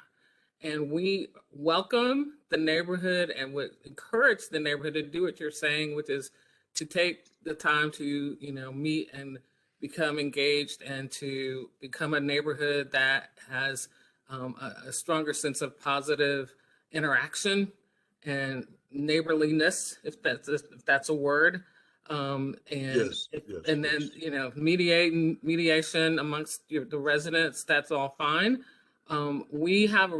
And we welcome the neighborhood and would encourage the neighborhood to do what you're saying, which is to take the time to meet and become engaged and to become a neighborhood that has a stronger sense of positive interaction and neighborliness, if that's a word. And then mediation amongst the residents, that's all fine. We have a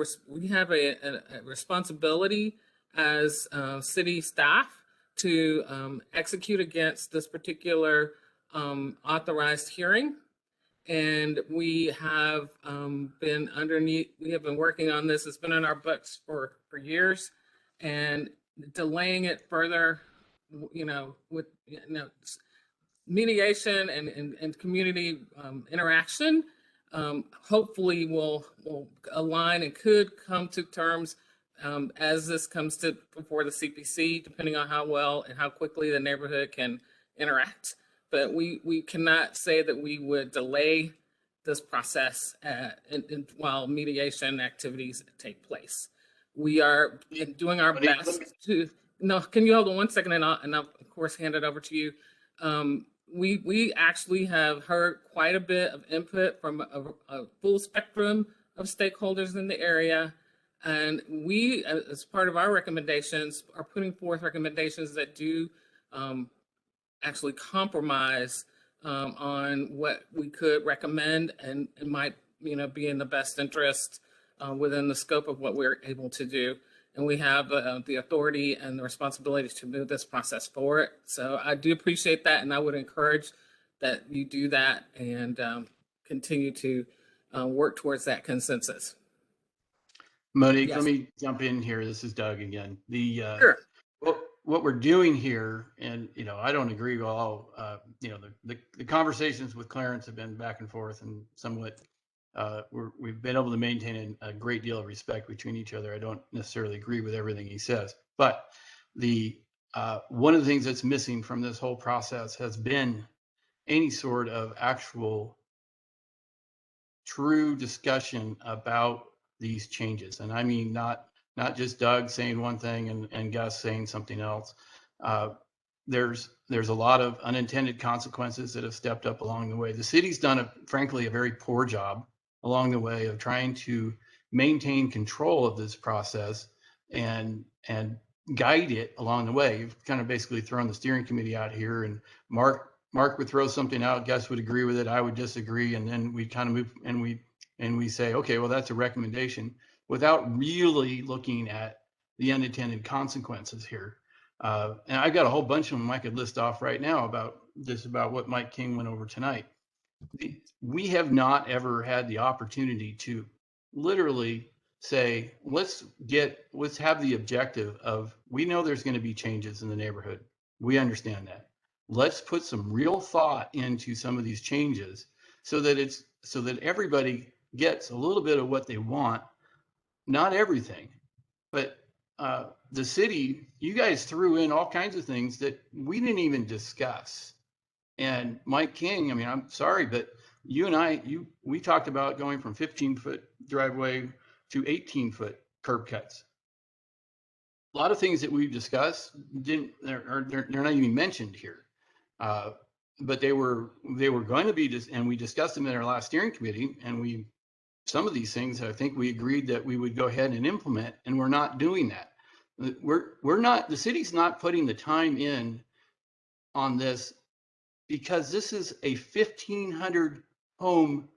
responsibility as city staff to execute against this particular authorized hearing, and we have been working on this. It's been in our books for years, and delaying it further, with mediation and community interaction, hopefully will align and could come to terms as this comes to before the CPC, depending on how well and how quickly the neighborhood can interact. But we cannot say that we would delay this process while mediation activities take place. We are doing our best to. No, can you hold on 1 second, and I'll of course hand it over to you. We actually have heard quite a bit of input from a full spectrum of stakeholders in the area, and we, as part of our recommendations, are putting forth recommendations that do actually compromise on what we could recommend, and it might be in the best interest within the scope of what we're able to do. And we have the authority and the responsibility to move this process forward. So I do appreciate that, and I would encourage that you do that and continue to work towards that consensus. Monique, Yes. Let me jump in here. This is Doug again. Sure. What we're doing here, and I don't agree with all. The conversations with Clarence have been back and forth and somewhat. We've been able to maintain a great deal of respect between each other. I don't necessarily agree with everything he says, but one of the things that's missing from this whole process has been any sort of actual true discussion about these changes. And I mean, not just Doug saying one thing and Gus saying something else. There's a lot of unintended consequences that have stepped up along the way. The city's done, frankly, a very poor job along the way of trying to maintain control of this process and guide it along the way. You've kind of basically thrown the steering committee out here, and Mark would throw something out, Gus would agree with it, I would disagree, and then we kind of move and we say, okay, well, that's a recommendation, without really looking at the unintended consequences here. And I've got a whole bunch of them I could list off right now about this about what Mike King went over tonight. We have not ever had the opportunity to literally say, let's have the objective of, we know there's going to be changes in the neighborhood. We understand that. Let's put some real thought into some of these changes so that everybody gets a little bit of what they want, not everything. But the city, you guys threw in all kinds of things that we didn't even discuss. And Mike King, I mean, I'm sorry, but you and we talked about going from 15-foot driveway to 18-foot curb cuts. A lot of things that we've discussed they're not even mentioned here. But they were going to be, and we discussed them in our last steering committee, and some of these things I think we agreed that we would go ahead and implement, and we're not doing that. The city's not putting the time in on this, because this is a 1,500 home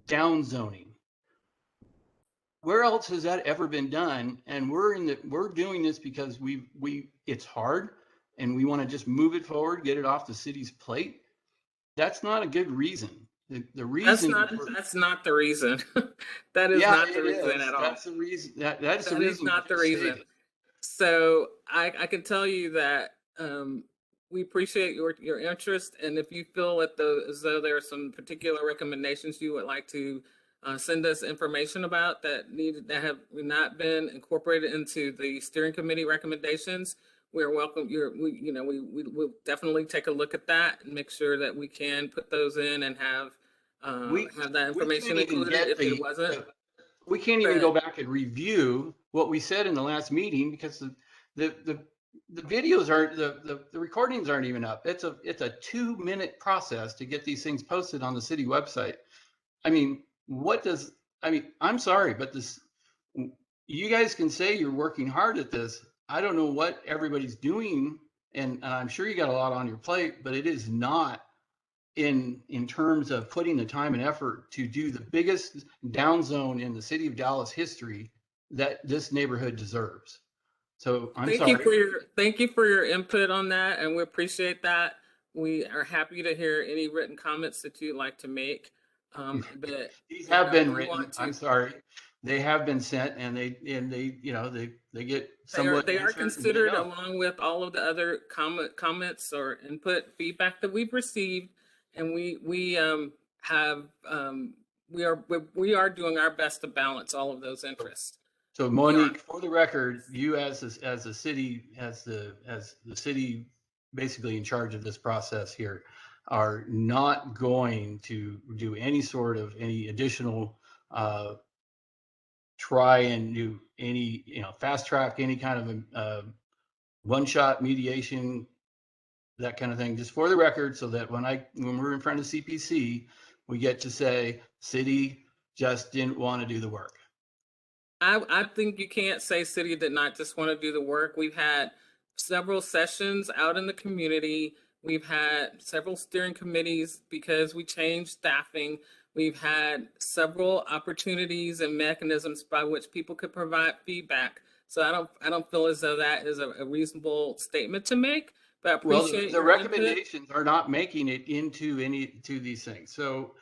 down zoning. Where else has that ever been done? And we're doing this because it's hard and we want to just move it forward, get it off the city's plate. That's not a good reason. The reason that's not the reason. That is not the reason at all. That's the reason. That's the reason. That is not the reason. So I can tell you that we appreciate your interest, and if you feel as though there are some particular recommendations you would like to send us information about that have not been incorporated into the steering committee recommendations, we're welcome. We will definitely take a look at that and make sure that we can put those in and have that information included if it wasn't. We can't even go back and review what we said in the last meeting, because the videos aren't, the recordings aren't even up. It's a 2-minute process to get these things posted on the city website. I mean, I'm sorry, but you guys can say you're working hard at this. I don't know what everybody's doing, and I'm sure you got a lot on your plate, but it is not in terms of putting the time and effort to do the biggest down zone in the city of Dallas history that this neighborhood deserves. So thank you for your input on that, and we appreciate that. We are happy to hear any written comments that you'd like to make. But these have been written. I'm sorry, they have been sent, and they get somewhat. They are considered along with all of the other comments or input feedback that we've received, and we are doing our best to balance all of those interests. So Monique, for the record, you as the city basically in charge of this process here, are not going to do any additional try and do any fast track any kind of one-shot mediation, that kind of thing, just for the record, so that when we're in front of CPC, we get to say city just didn't want to do the work. I think you can't say city did not just want to do the work. We've had several sessions out in the community. We've had several steering committees because we changed staffing. We've had several opportunities and mechanisms by which people could provide feedback. So I don't feel as though that is a reasonable statement to make. But I appreciate the recommendations are not making it into these things. So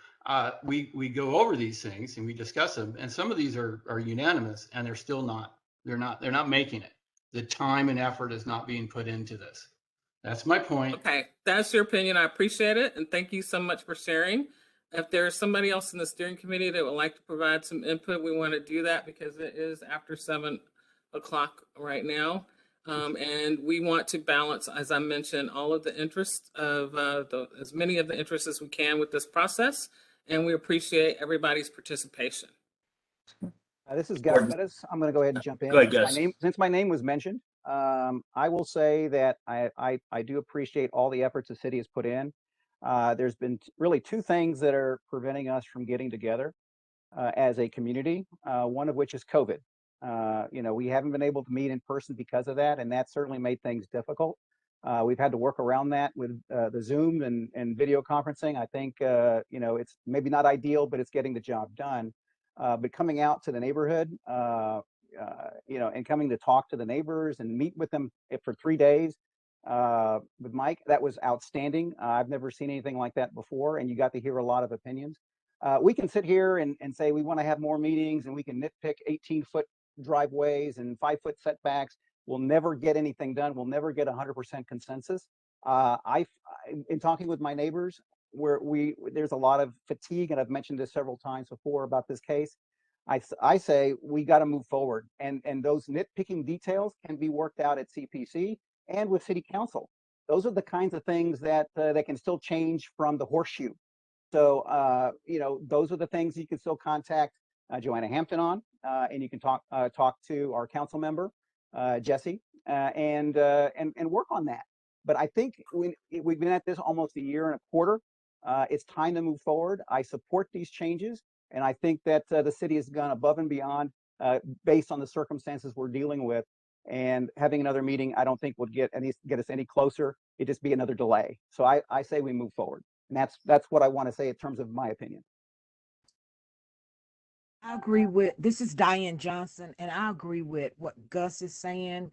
we go over these things and we discuss them, and some of these are unanimous, and they're still not. They're not making it. The time and effort is not being put into this. That's my point. Okay, that's your opinion. I appreciate it, and thank you so much for sharing. If there's somebody else in the steering committee that would like to provide some input, we want to do that because it is after 7 o'clock right now. And we want to balance, as I mentioned, all of the interests of as many of the interests as we can with this process. And we appreciate everybody's participation. This is Gus Bettis. I'm going to go ahead and jump in. Go ahead, Gus. Since my name was mentioned, I will say that I do appreciate all the efforts the city has put in. There's been really two things that are preventing us from getting together as a community, one of which is COVID. We haven't been able to meet in person because of that, and that certainly made things difficult. We've had to work around that with the Zoom and video conferencing. I think, it's maybe not ideal, but it's getting the job done. But coming out to the neighborhood, and coming to talk to the neighbors and meet with them for 3 days, with Mike. That was outstanding. I've never seen anything like that before, and you got to hear a lot of opinions. We can sit here and say we want to have more meetings, and we can nitpick 18-foot driveways and 5-foot setbacks. We'll never get anything done. We'll never get 100% consensus. In talking with my neighbors, there's a lot of fatigue, and I've mentioned this several times before about this case. I say we got to move forward, and those nitpicking details can be worked out at CPC and with City Council. Those are the kinds of things that that can still change from the horseshoe. So those are the things you can still contact Joanna Hampton on, and you can talk to our council member Jesse, and work on that. But I think we've been at this almost a year and a quarter. It's time to move forward. I support these changes, and I think that the city has gone above and beyond based on the circumstances we're dealing with. And having another meeting, I don't think would get us any closer. It'd just be another delay. So I say we move forward, and that's what I want to say in terms of my opinion. I agree with, this is Diane Johnson, and I agree with what Gus is saying.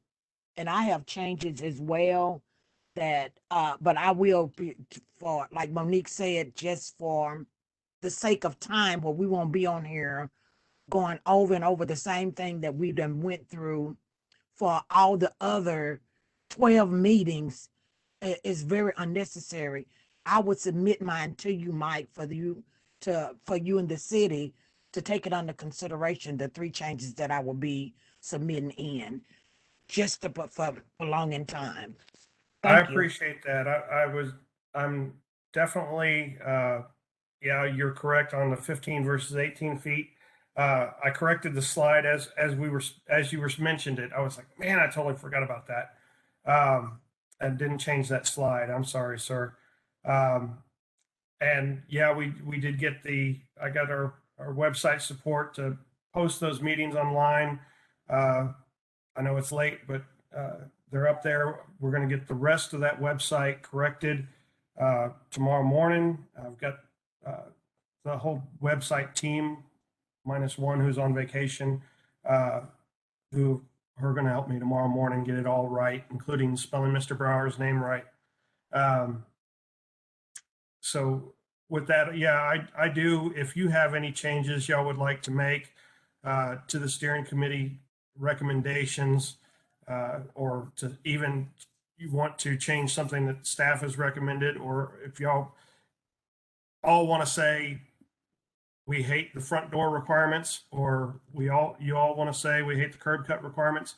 And I have changes as well that, but I will be, for, like Monique said, just for the sake of time, where we won't be on here going over and over the same thing that we done went through for all the other 12 meetings. Is very unnecessary. I would submit mine to you, Mike, for you and the city to take it under consideration, the 3 changes that I will be submitting in, just to put for prolonging time. I Thank you. appreciate that. I'm definitely, yeah, you're correct on the 15 versus 18 feet. I corrected the slide as you were mentioned it. I was like, man, I totally forgot about that. And didn't change that slide. I'm sorry, sir. And yeah, we did get I got our website support to post those meetings online. I know it's late, but they're up there. We're going to get the rest of that website corrected tomorrow morning. I've got the whole website team, minus one who's on vacation, who are going to help me tomorrow morning get it all right, including spelling Mr. Brower's name right. So with that, yeah, I do. If you have any changes y'all would like to make to the steering committee recommendations, or to even you want to change something that staff has recommended, or if y'all all want to say we hate the front door requirements, or you all want to say we hate the curb cut requirements,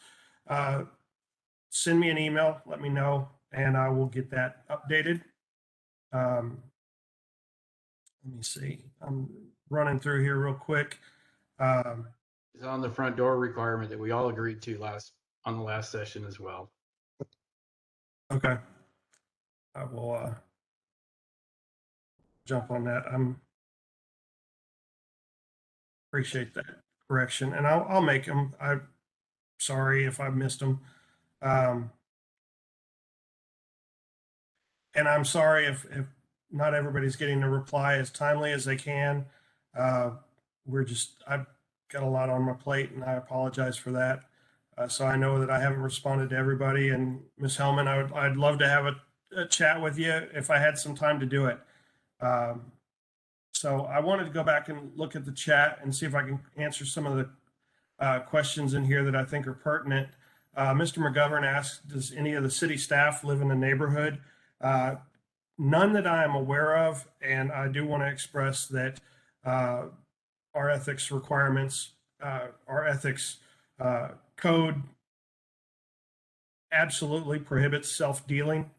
send me an email, let me know, and I will get that updated. Let me see. I'm running through here real quick. It's on the front door requirement that we all agreed to on the last session as well. Okay. I will jump on that. Appreciate that correction, and I'll make them. I'm sorry if I missed them. And I'm sorry if not everybody's getting a reply as timely as they can. I've got a lot on my plate, and I apologize for that. So I know that I haven't responded to everybody. And Ms. Hellman, I'd love to have a chat with you if I had some time to do it. So I wanted to go back and look at the chat and see if I can answer some of the questions in here that I think are pertinent. Mr. McGovern asked, does any of the city staff live in the neighborhood? None that I am aware of, and I do want to express that our ethics requirements, our ethics code absolutely prohibits self-dealing.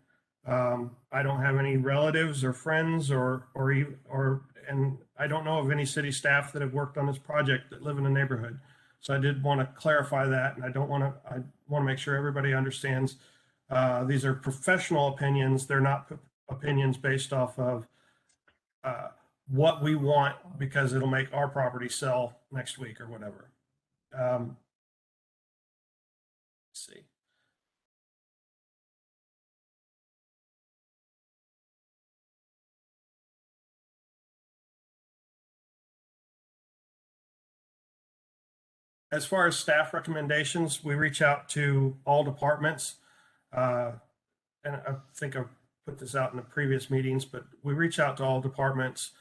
I don't have any relatives or friends and I don't know of any city staff that have worked on this project that live in the neighborhood. So I did want to clarify that, and I want to make sure everybody understands these are professional opinions. They're not opinions based off of what we want because it'll make our property sell next week or whatever. Let's see. As far as staff recommendations, we reach out to all departments. and I think I've put this out in the previous meetings, but we reach out to all departments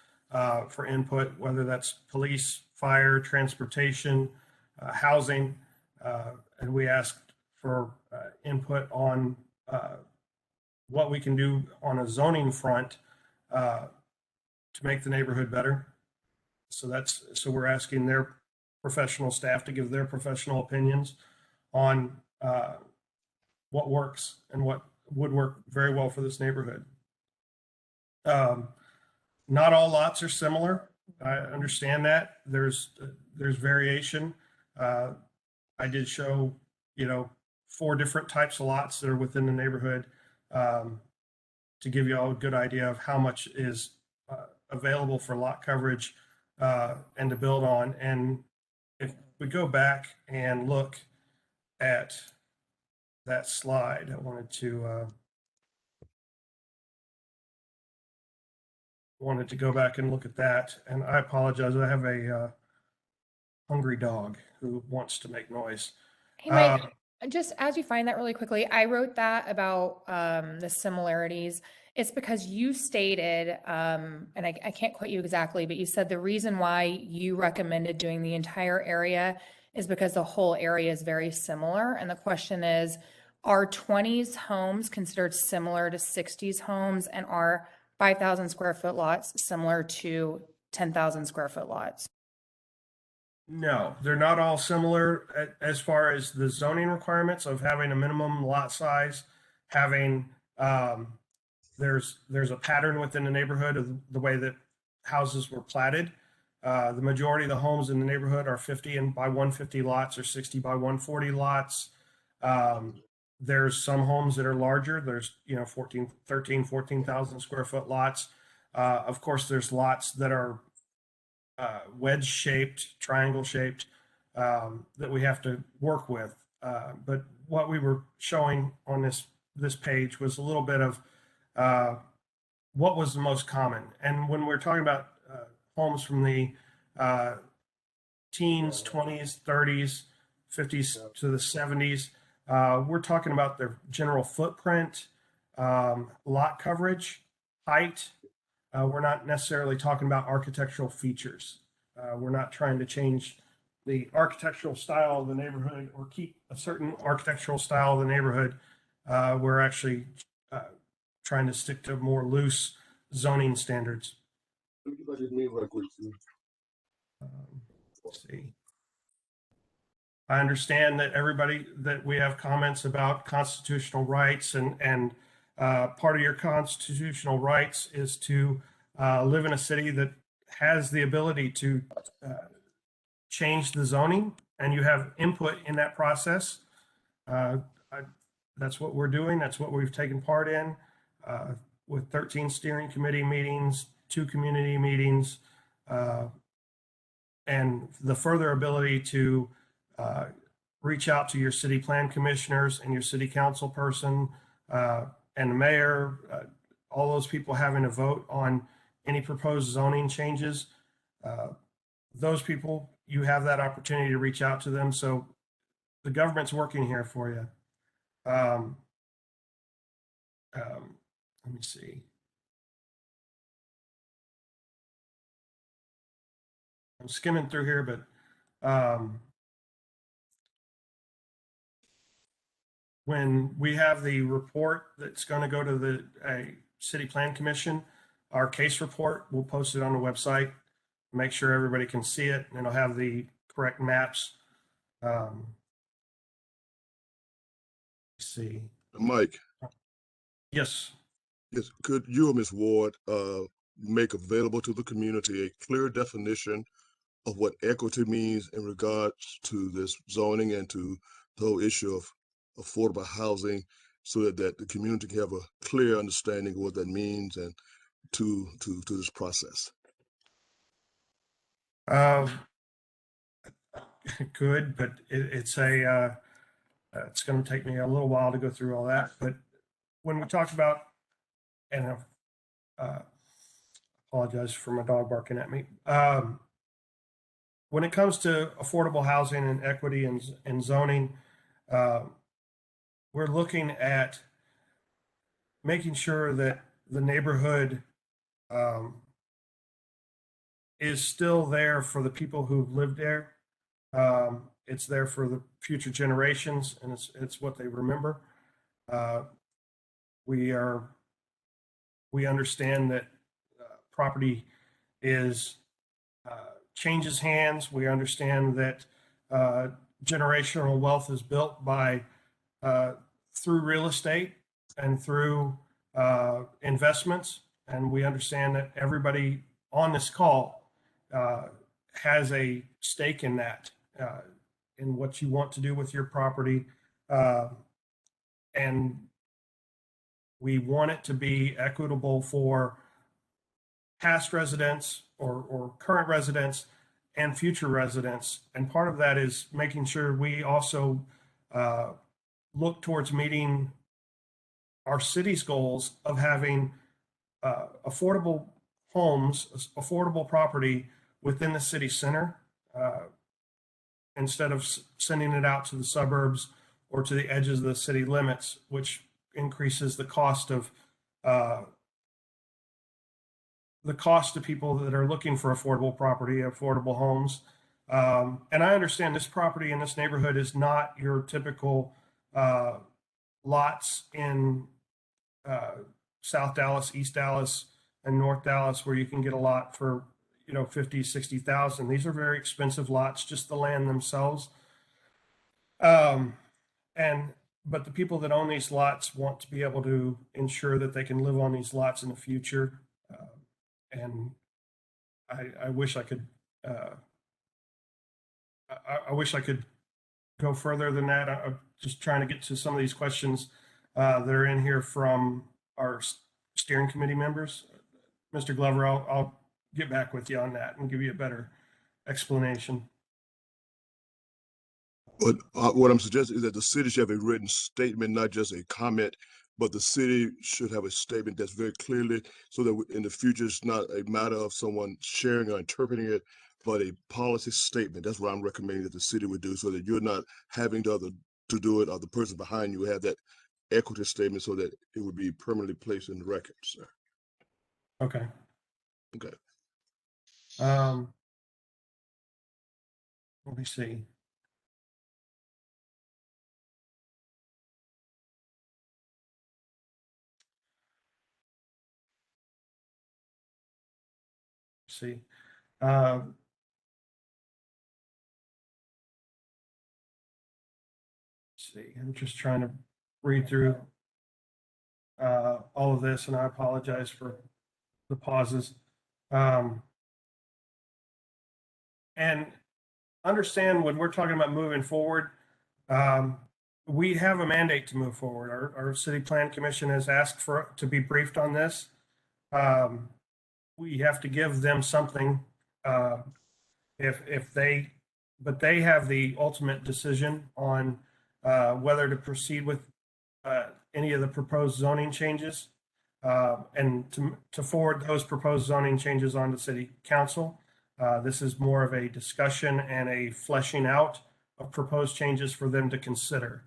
for input, whether that's police, fire, transportation, housing, and we asked for input on what we can do on a zoning front to make the neighborhood better. So we're asking their professional staff to give their professional opinions on what works and what would work very well for this neighborhood. Not all lots are similar. I understand that. There's variation. I did show, 4 different types of lots that are within the neighborhood to give you all a good idea of how much is available for lot coverage and to build on. And if we go back and look at that slide, I wanted to go back and look at that. And I apologize. I have a hungry dog who wants to make noise. Hey, Mike, just as you find that really quickly, I wrote that about the similarities. It's because you stated, and I can't quote you exactly, but you said the reason why you recommended doing the entire area is because the whole area is very similar. And the question is, are 20s homes considered similar to 60s homes, and are 5,000 square foot lots similar to 10,000 square foot lots? No, they're not all similar as far as the zoning requirements of having a minimum lot size, having there's a pattern within the neighborhood of the way that houses were platted. The majority of the homes in the neighborhood are 50 and by 150 lots or 60 by 140 lots. There's some homes that are larger. There's 14,000 square foot lots. Of course, there's lots that are wedge shaped, triangle shaped, that we have to work with. But what we were showing on this page was a little bit of what was the most common. And when we're talking about homes from the teens, 20s, 30s, 50s to the 70s, we're talking about their general footprint, lot coverage, height. We're not necessarily talking about architectural features. We're not trying to change the architectural style of the neighborhood or keep a certain architectural style of the neighborhood. We're actually trying to stick to more loose zoning standards. Let's see. I understand that we have comments about constitutional rights, and part of your constitutional rights is to live in a city that has the ability to change the zoning, and you have input in that process. That's what we're doing. That's what we've taken part in with 13 steering committee meetings, 2 community meetings, and the further ability to reach out to your city plan commissioners and your city council person and the mayor, all those people having a vote on any proposed zoning changes. Those people, you have that opportunity to reach out to them. So the government's working here for you. Let me see. I'm skimming through here, but when we have the report that's going to go to the city plan commission, our case report, we'll post it on the website, make sure everybody can see it, and it'll have the correct maps. Let's see. Mike. Yes. Yes. Could you or Ms. Ward make available to the community a clear definition of what equity means in regards to this zoning and to the whole issue of affordable housing, so that the community can have a clear understanding of what that means and to this process? Good, but it's going to take me a little while to go through all that. But when we talk about, and apologize for my dog barking at me. When it comes to affordable housing and equity and zoning, we're looking at making sure that the neighborhood is still there for the people who've lived there. It's there for the future generations, and it's what they remember. We understand that property is changes hands. We understand that generational wealth is built by through real estate and through investments, and we understand that everybody on this call has a stake in that, in what you want to do with your property, and we want it to be equitable for past residents or current residents and future residents. And part of that is making sure we also look towards meeting our city's goals of having affordable homes, affordable property within the city center, instead of sending it out to the suburbs or to the edges of the city limits, which increases the cost of people that are looking for affordable property, affordable homes. And I understand this property in this neighborhood is not your typical lots in South Dallas, East Dallas, and North Dallas, where you can get a lot for 50, 60,000. These are very expensive lots, just the land themselves. But the people that own these lots want to be able to ensure that they can live on these lots in the future. And I wish I could. I wish I could go further than that. I'm just trying to get to some of these questions that are in here from our steering committee members. Mr. Glover, I'll get back with you on that and give you a better explanation. But what I'm suggesting is that the city should have a written statement, not just a comment, but the city should have a statement that's very clearly, so that in the future it's not a matter of someone sharing or interpreting it, but a policy statement. That's what I'm recommending that the city would do, so that you're not having to do it, or the person behind you have that equity statement, so that it would be permanently placed in the record, sir. Okay. Okay. Let me see. See. See, I'm just trying to read through all of this, and I apologize for the pauses. And understand when we're talking about moving forward, we have a mandate to move forward. Our city plan commission has asked to be briefed on this. We have to give them something but they have the ultimate decision on whether to proceed with any of the proposed zoning changes, and to forward those proposed zoning changes on to city council. This is more of a discussion and a fleshing out of proposed changes for them to consider.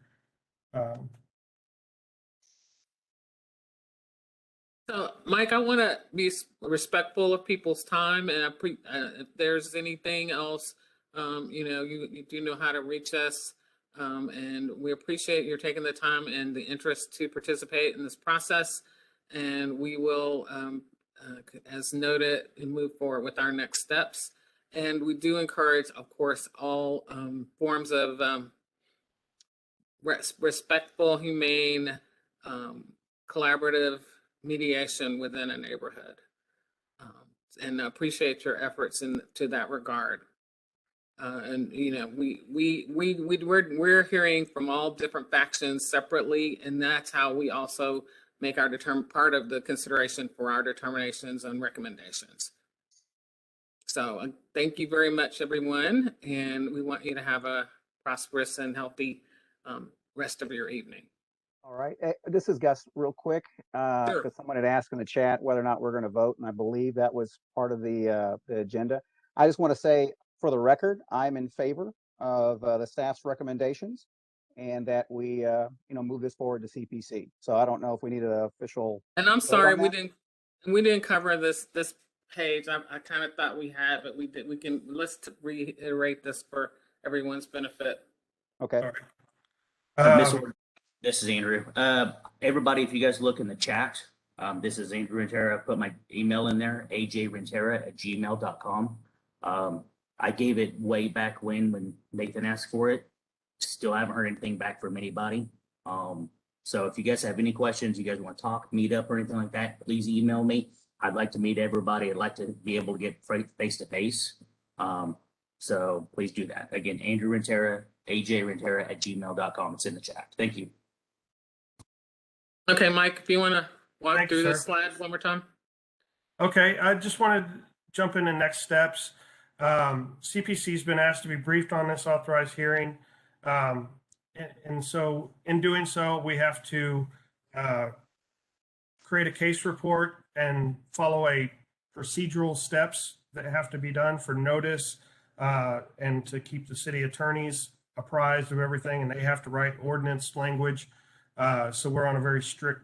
So, Mike, I want to be respectful of people's time, and if there's anything else, you do know how to reach us, and we appreciate your taking the time and the interest to participate in this process, and we will, as noted, move forward with our next steps. And we do encourage, of course, all forms of respectful, humane, collaborative mediation within a neighborhood, and appreciate your efforts to that regard. And we're hearing from all different factions separately, and that's how we also make our part of the consideration for our determinations and recommendations. So thank you very much, everyone, and we want you to have a prosperous and healthy rest of your evening. All right. This is Gus, real quick, Sure. because someone had asked in the chat whether or not we're going to vote, and I believe that was part of the agenda. I just want to say, for the record, I'm in favor of the staff's recommendations, and that we, move this forward to CPC. So I don't know if we need an official. And I'm vote sorry, on we that. didn't cover this page. I kind of thought we had, but we did. Let's reiterate this for everyone's benefit. Okay. All right. Miss Ward, this is Andrew. Everybody, if you guys look in the chat, this is Andrew Rentera. I put my email in there, ajrentera@gmail.com. I gave it way back when Nathan asked for it. Still haven't heard anything back from anybody. So if you guys have any questions, you guys want to talk, meet up, or anything like that, please email me. I'd like to meet everybody. I'd like to be able to get face to face. So please do that. Again, Andrew Rentera, ajrentera@gmail.com. It's in the chat. Thank you. Okay, Mike, if you want to walk Thanks, through the sir. slides one more time. Okay, I just want to jump into next steps. CPC's been asked to be briefed on this authorized hearing. And so in doing so, we have to create a case report and follow a procedural steps that have to be done for notice and to keep the city attorneys apprised of everything, and they have to write ordinance language. So we're on a very strict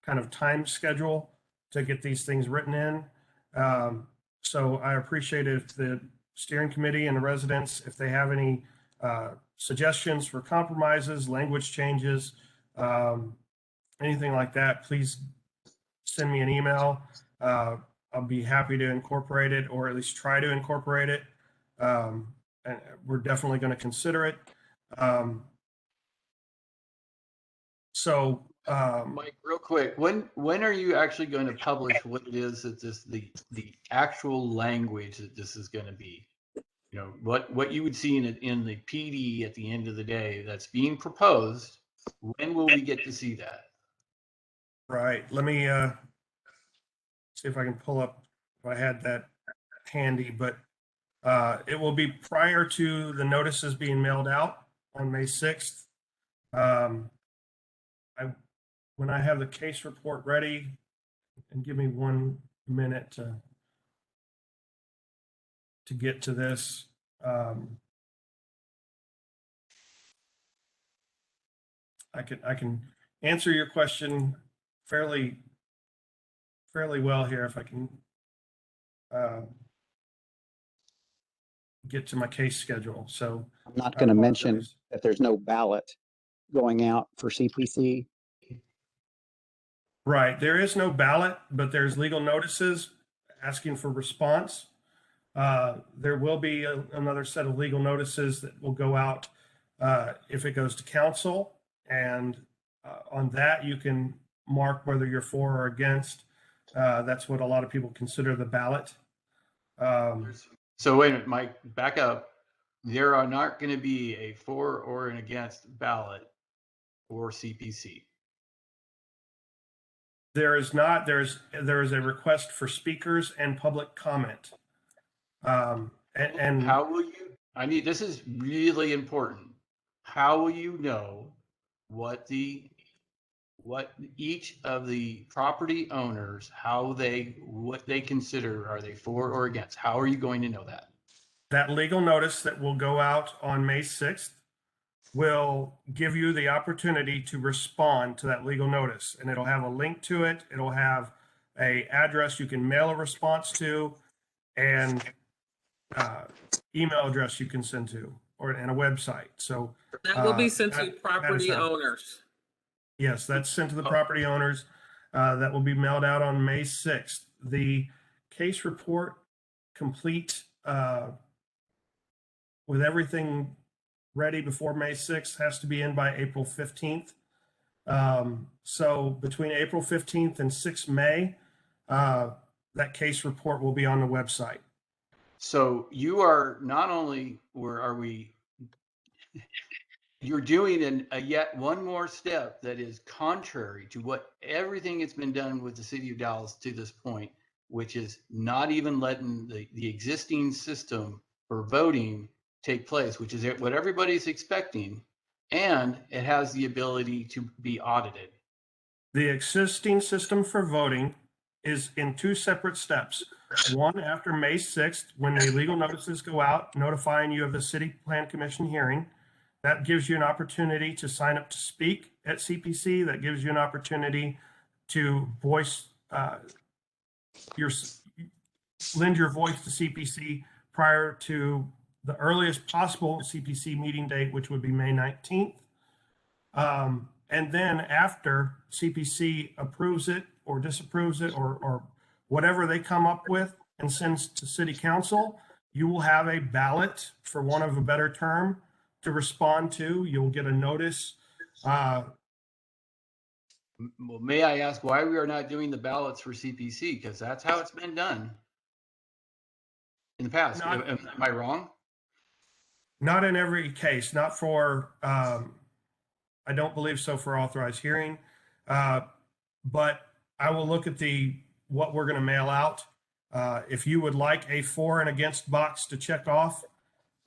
kind of time schedule to get these things written in. So I appreciate if the steering committee and the residents, if they have any suggestions for compromises, language changes, anything like that, please send me an email. I'll be happy to incorporate it, or at least try to incorporate it. And we're definitely going to consider it. Mike, real quick, when are you actually going to publish what it is that the actual language that this is going to be? You know, what you would see in the PD at the end of the day that's being proposed. When will we get to see that? Right. Let me see if I can pull up if I had that handy, but it will be prior to the notices being mailed out on May 6th. When I have the case report ready, and give me 1 minute to get to this. I can answer your question fairly well here if I can get to my case schedule. So I'm not going to mention that there's no ballot going out for CPC. Right, there is no ballot, but there's legal notices asking for response. There will be another set of legal notices that will go out if it goes to council, and on that you can mark whether you're for or against. That's what a lot of people consider the ballot. So wait a minute, Mike, back up. There are not going to be a for or an against ballot for CPC. There is not. There is a request for speakers and public comment. And how will you? I mean, this is really important. How will you know what each of the property owners, what they consider, are they for or against? How are you going to know that? That legal notice that will go out on May 6th will give you the opportunity to respond to that legal notice, and it'll have a link to it. It'll have a address you can mail a response to, and email address you can send to, and a website. So that will be sent to property owners. Yes, that's sent to the property owners. That will be mailed out on May 6th. The case report complete with everything ready before May 6th has to be in by April 15th. So between April 15th and 6 May, that case report will be on the website. So you are not only, you're doing a yet one more step that is contrary to what everything that's been done with the city of Dallas to this point, which is not even letting the existing system for voting take place, which is what everybody's expecting, and it has the ability to be audited. The existing system for voting is in two separate steps. One after May 6th, when the legal notices go out notifying you of the City Plan Commission hearing. That gives you an opportunity to sign up to speak at CPC. That gives you an opportunity to voice lend your voice to CPC prior to the earliest possible CPC meeting date, which would be May 19th. And then after CPC approves it or disapproves it or whatever they come up with and sends to City Council, you will have a ballot, for want of a better term, to respond to. You'll get a notice. Well, may I ask why we are not doing the ballots for CPC? Because that's how it's been done in the past. Not- Am I wrong? Not in every case, not for, I don't believe so for authorized hearing. But I will look at what we're going to mail out. If you would like a for and against box to check off,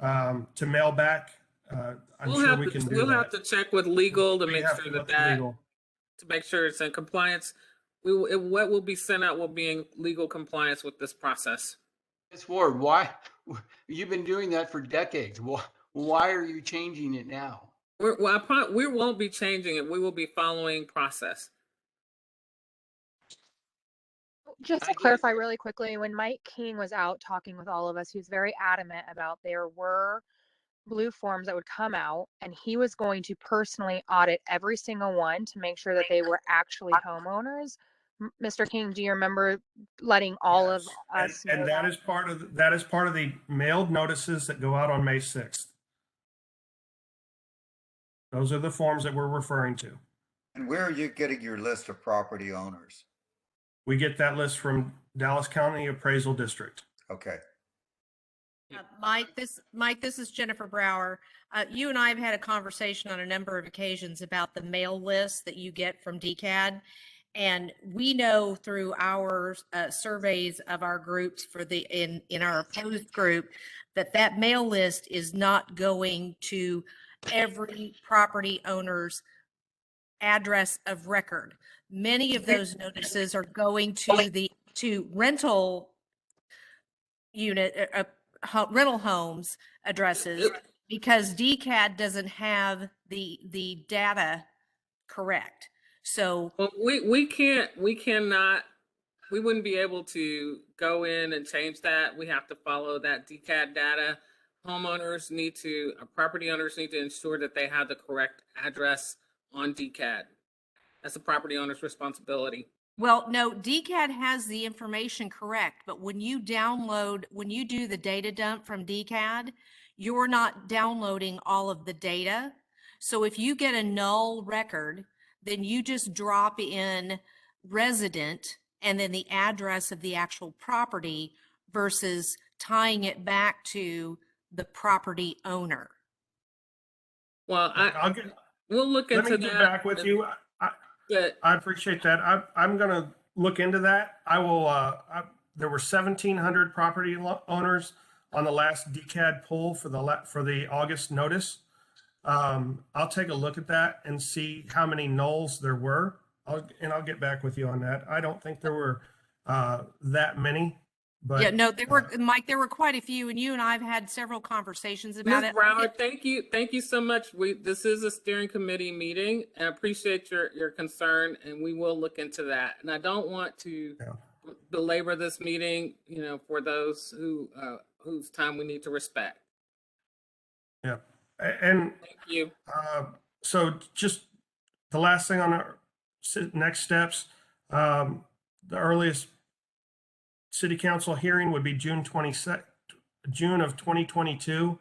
to mail back, I'm sure we can do We'll that. have to check with legal to We make have sure to that look at legal. to make sure it's in compliance. What will be sent out will be in legal compliance with this process. Ms. Ward, why? You've been doing that for decades. Why are you changing it now? We won't be changing it. We will be following process. I Just to get it. clarify really quickly, when Mike King was out talking with all of us, he was very adamant about there were blue forms that would come out and he was going to personally audit every single one to make sure that they were actually homeowners. Mr. King, do you remember letting all of us know And that is part of the mailed notices that go out on May 6th. Those are the forms that we're referring to. And where are you getting your list of property owners? We get that list from Dallas County Appraisal District. Okay. Mike, this is Jennifer Brower. You and I have had a conversation on a number of occasions about the mail list that you get from DCAD. And we know through our surveys of our groups in our opposed group that mail list is not going to every property owner's address of record. Many of those notices are going to rental unit, rental homes addresses, because DCAD doesn't have the data correct. So Well, we wouldn't be able to go in and change that. We have to follow that DCAD data. Property owners need to ensure that they have the correct address on DCAD. That's a property owner's responsibility. well, no, DCAD has the information correct, but when you do the data dump from DCAD, you're not downloading all of the data. So if you get a null record, then you just drop in resident and then the address of the actual property versus tying it back to the property owner. Well, we'll look Let into me that. get back with you. I appreciate that. I'm going to look into that. I will. There were 1,700 property owners on the last DCAD poll for the August notice. I'll take a look at that and see how many nulls there were. I'll get back with you on that. I don't think there were that many. But yeah, no, there were, Mike, there were quite a few, and you and I have had several conversations about Ms. it. Brower, thank you so much. This is a steering committee meeting, and I appreciate your concern, and we will look into that. And I don't want to belabor this meeting, for those whose time we need to respect. Yeah, and Thank you. so just the last thing on our next steps, the earliest city council hearing would be June of 2022.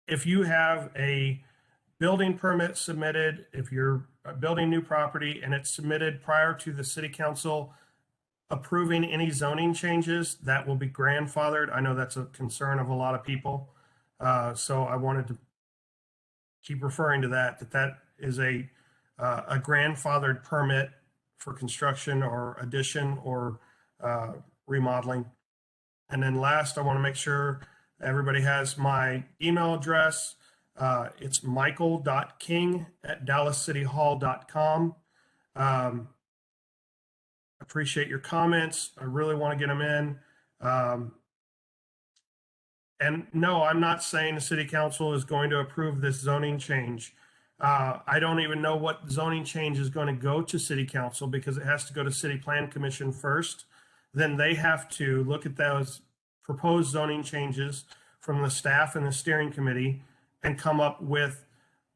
If you have a building permit submitted, if you're building new property and it's submitted prior to the city council approving any zoning changes, that will be grandfathered. I know that's a concern of a lot of people. So I wanted to keep referring to that is a grandfathered permit for construction or addition or remodeling. And then last, I want to make sure everybody has my email address. It's michael.king@dallascityhall.com. Appreciate your comments. I really want to get them in. And no, I'm not saying the city council is going to approve this zoning change. I don't even know what zoning change is going to go to city council because it has to go to city plan commission first. Then they have to look at those proposed zoning changes from the staff and the steering committee and come up with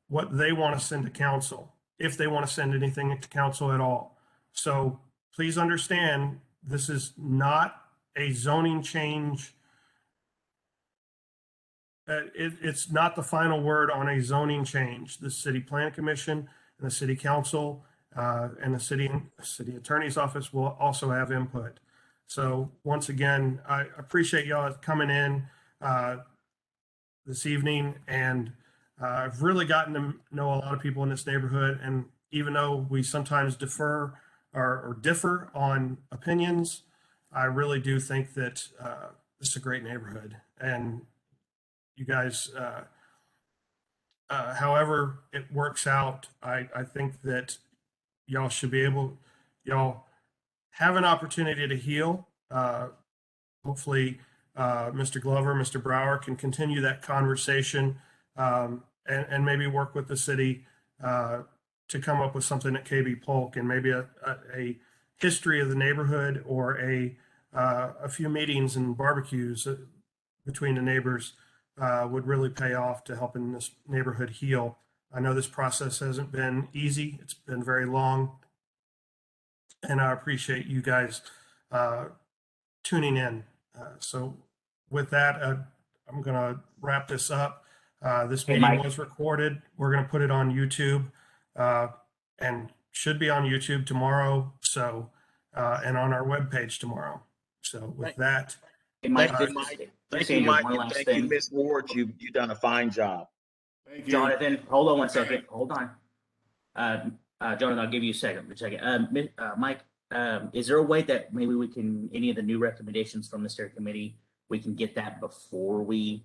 what they want to send to council, if they want to send anything to council at all. So please understand, this is not a zoning change. It's not the final word on a zoning change. The city plan commission and the city council and the city attorney's office will also have input. So once again, I appreciate y'all coming in this evening, and I've really gotten to know a lot of people in this neighborhood. And even though we sometimes defer or differ on opinions, I really do think that this is a great neighborhood. And you guys, however it works out, I think that y'all should be y'all have an opportunity to heal. Hopefully, Mr. Glover, Mr. Brower can continue that conversation and maybe work with the city to come up with something at KB Polk, and maybe a history of the neighborhood, or a few meetings and barbecues between the neighbors would really pay off to helping this neighborhood heal. I know this process hasn't been easy. It's been very long. And I appreciate you guys tuning in. So with that, I'm going to wrap this up. This Hey, meeting Mike. was recorded. We're going to put it on YouTube and should be on YouTube tomorrow. So, and on our webpage tomorrow. So with that, Hey, Mike, Thank you, just- Mike. just Thank you, Andrew, Mike, one and last thank thing. you, Miss Ward. You've done a fine job. Thank you. Jonathan, hold on one second. Hold on. Jonathan, I'll give you a second. Mike, is there a way that maybe we can, any of the new recommendations from the steering committee, we can get that before we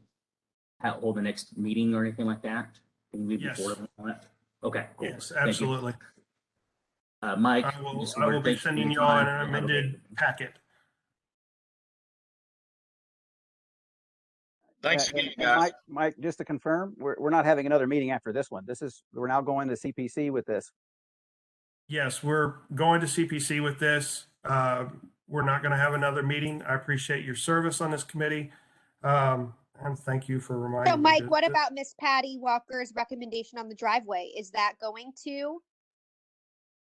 hold the next meeting or anything like that? Can we Yes. before that? Okay, cool. yes, Thank you. absolutely. Mike, I will Ms. be Ward, thank you for sending your y'all an time. Have a amended great- packet. Thanks again, guys. Mike, just to confirm, we're not having another meeting after this one. We're now going to CPC with this. Yes, we're going to CPC with this. We're not going to have another meeting. I appreciate your service on this committee. And thank you for reminding So, me. Mike, what about Miss Patty Walker's recommendation on the driveway? Is that going to?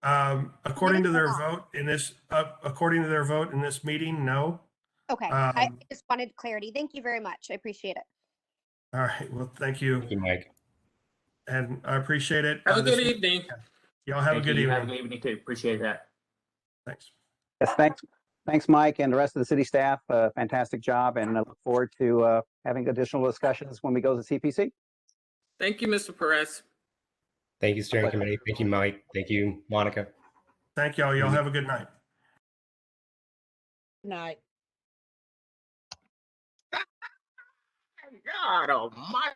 According to their Minutes or vote in this, according to their vote in this meeting, no. Okay, I Um, just wanted clarity. Thank you very much. I appreciate it. All right, well, thank you. Thank you, Mike. And I appreciate it. Have a This- good evening. Y'all have a Thank good you. Have a evening. good evening too. Appreciate that. Thanks. Yes, thanks, Mike, and the rest of the city staff. Fantastic job, and I look forward to having additional discussions when we go to CPC. Thank you, Mr. Perez. Thank you, steering committee. Thank you, Mike. Thank you, Monica. Thank y'all. Y'all have a good night. Good night. God almighty.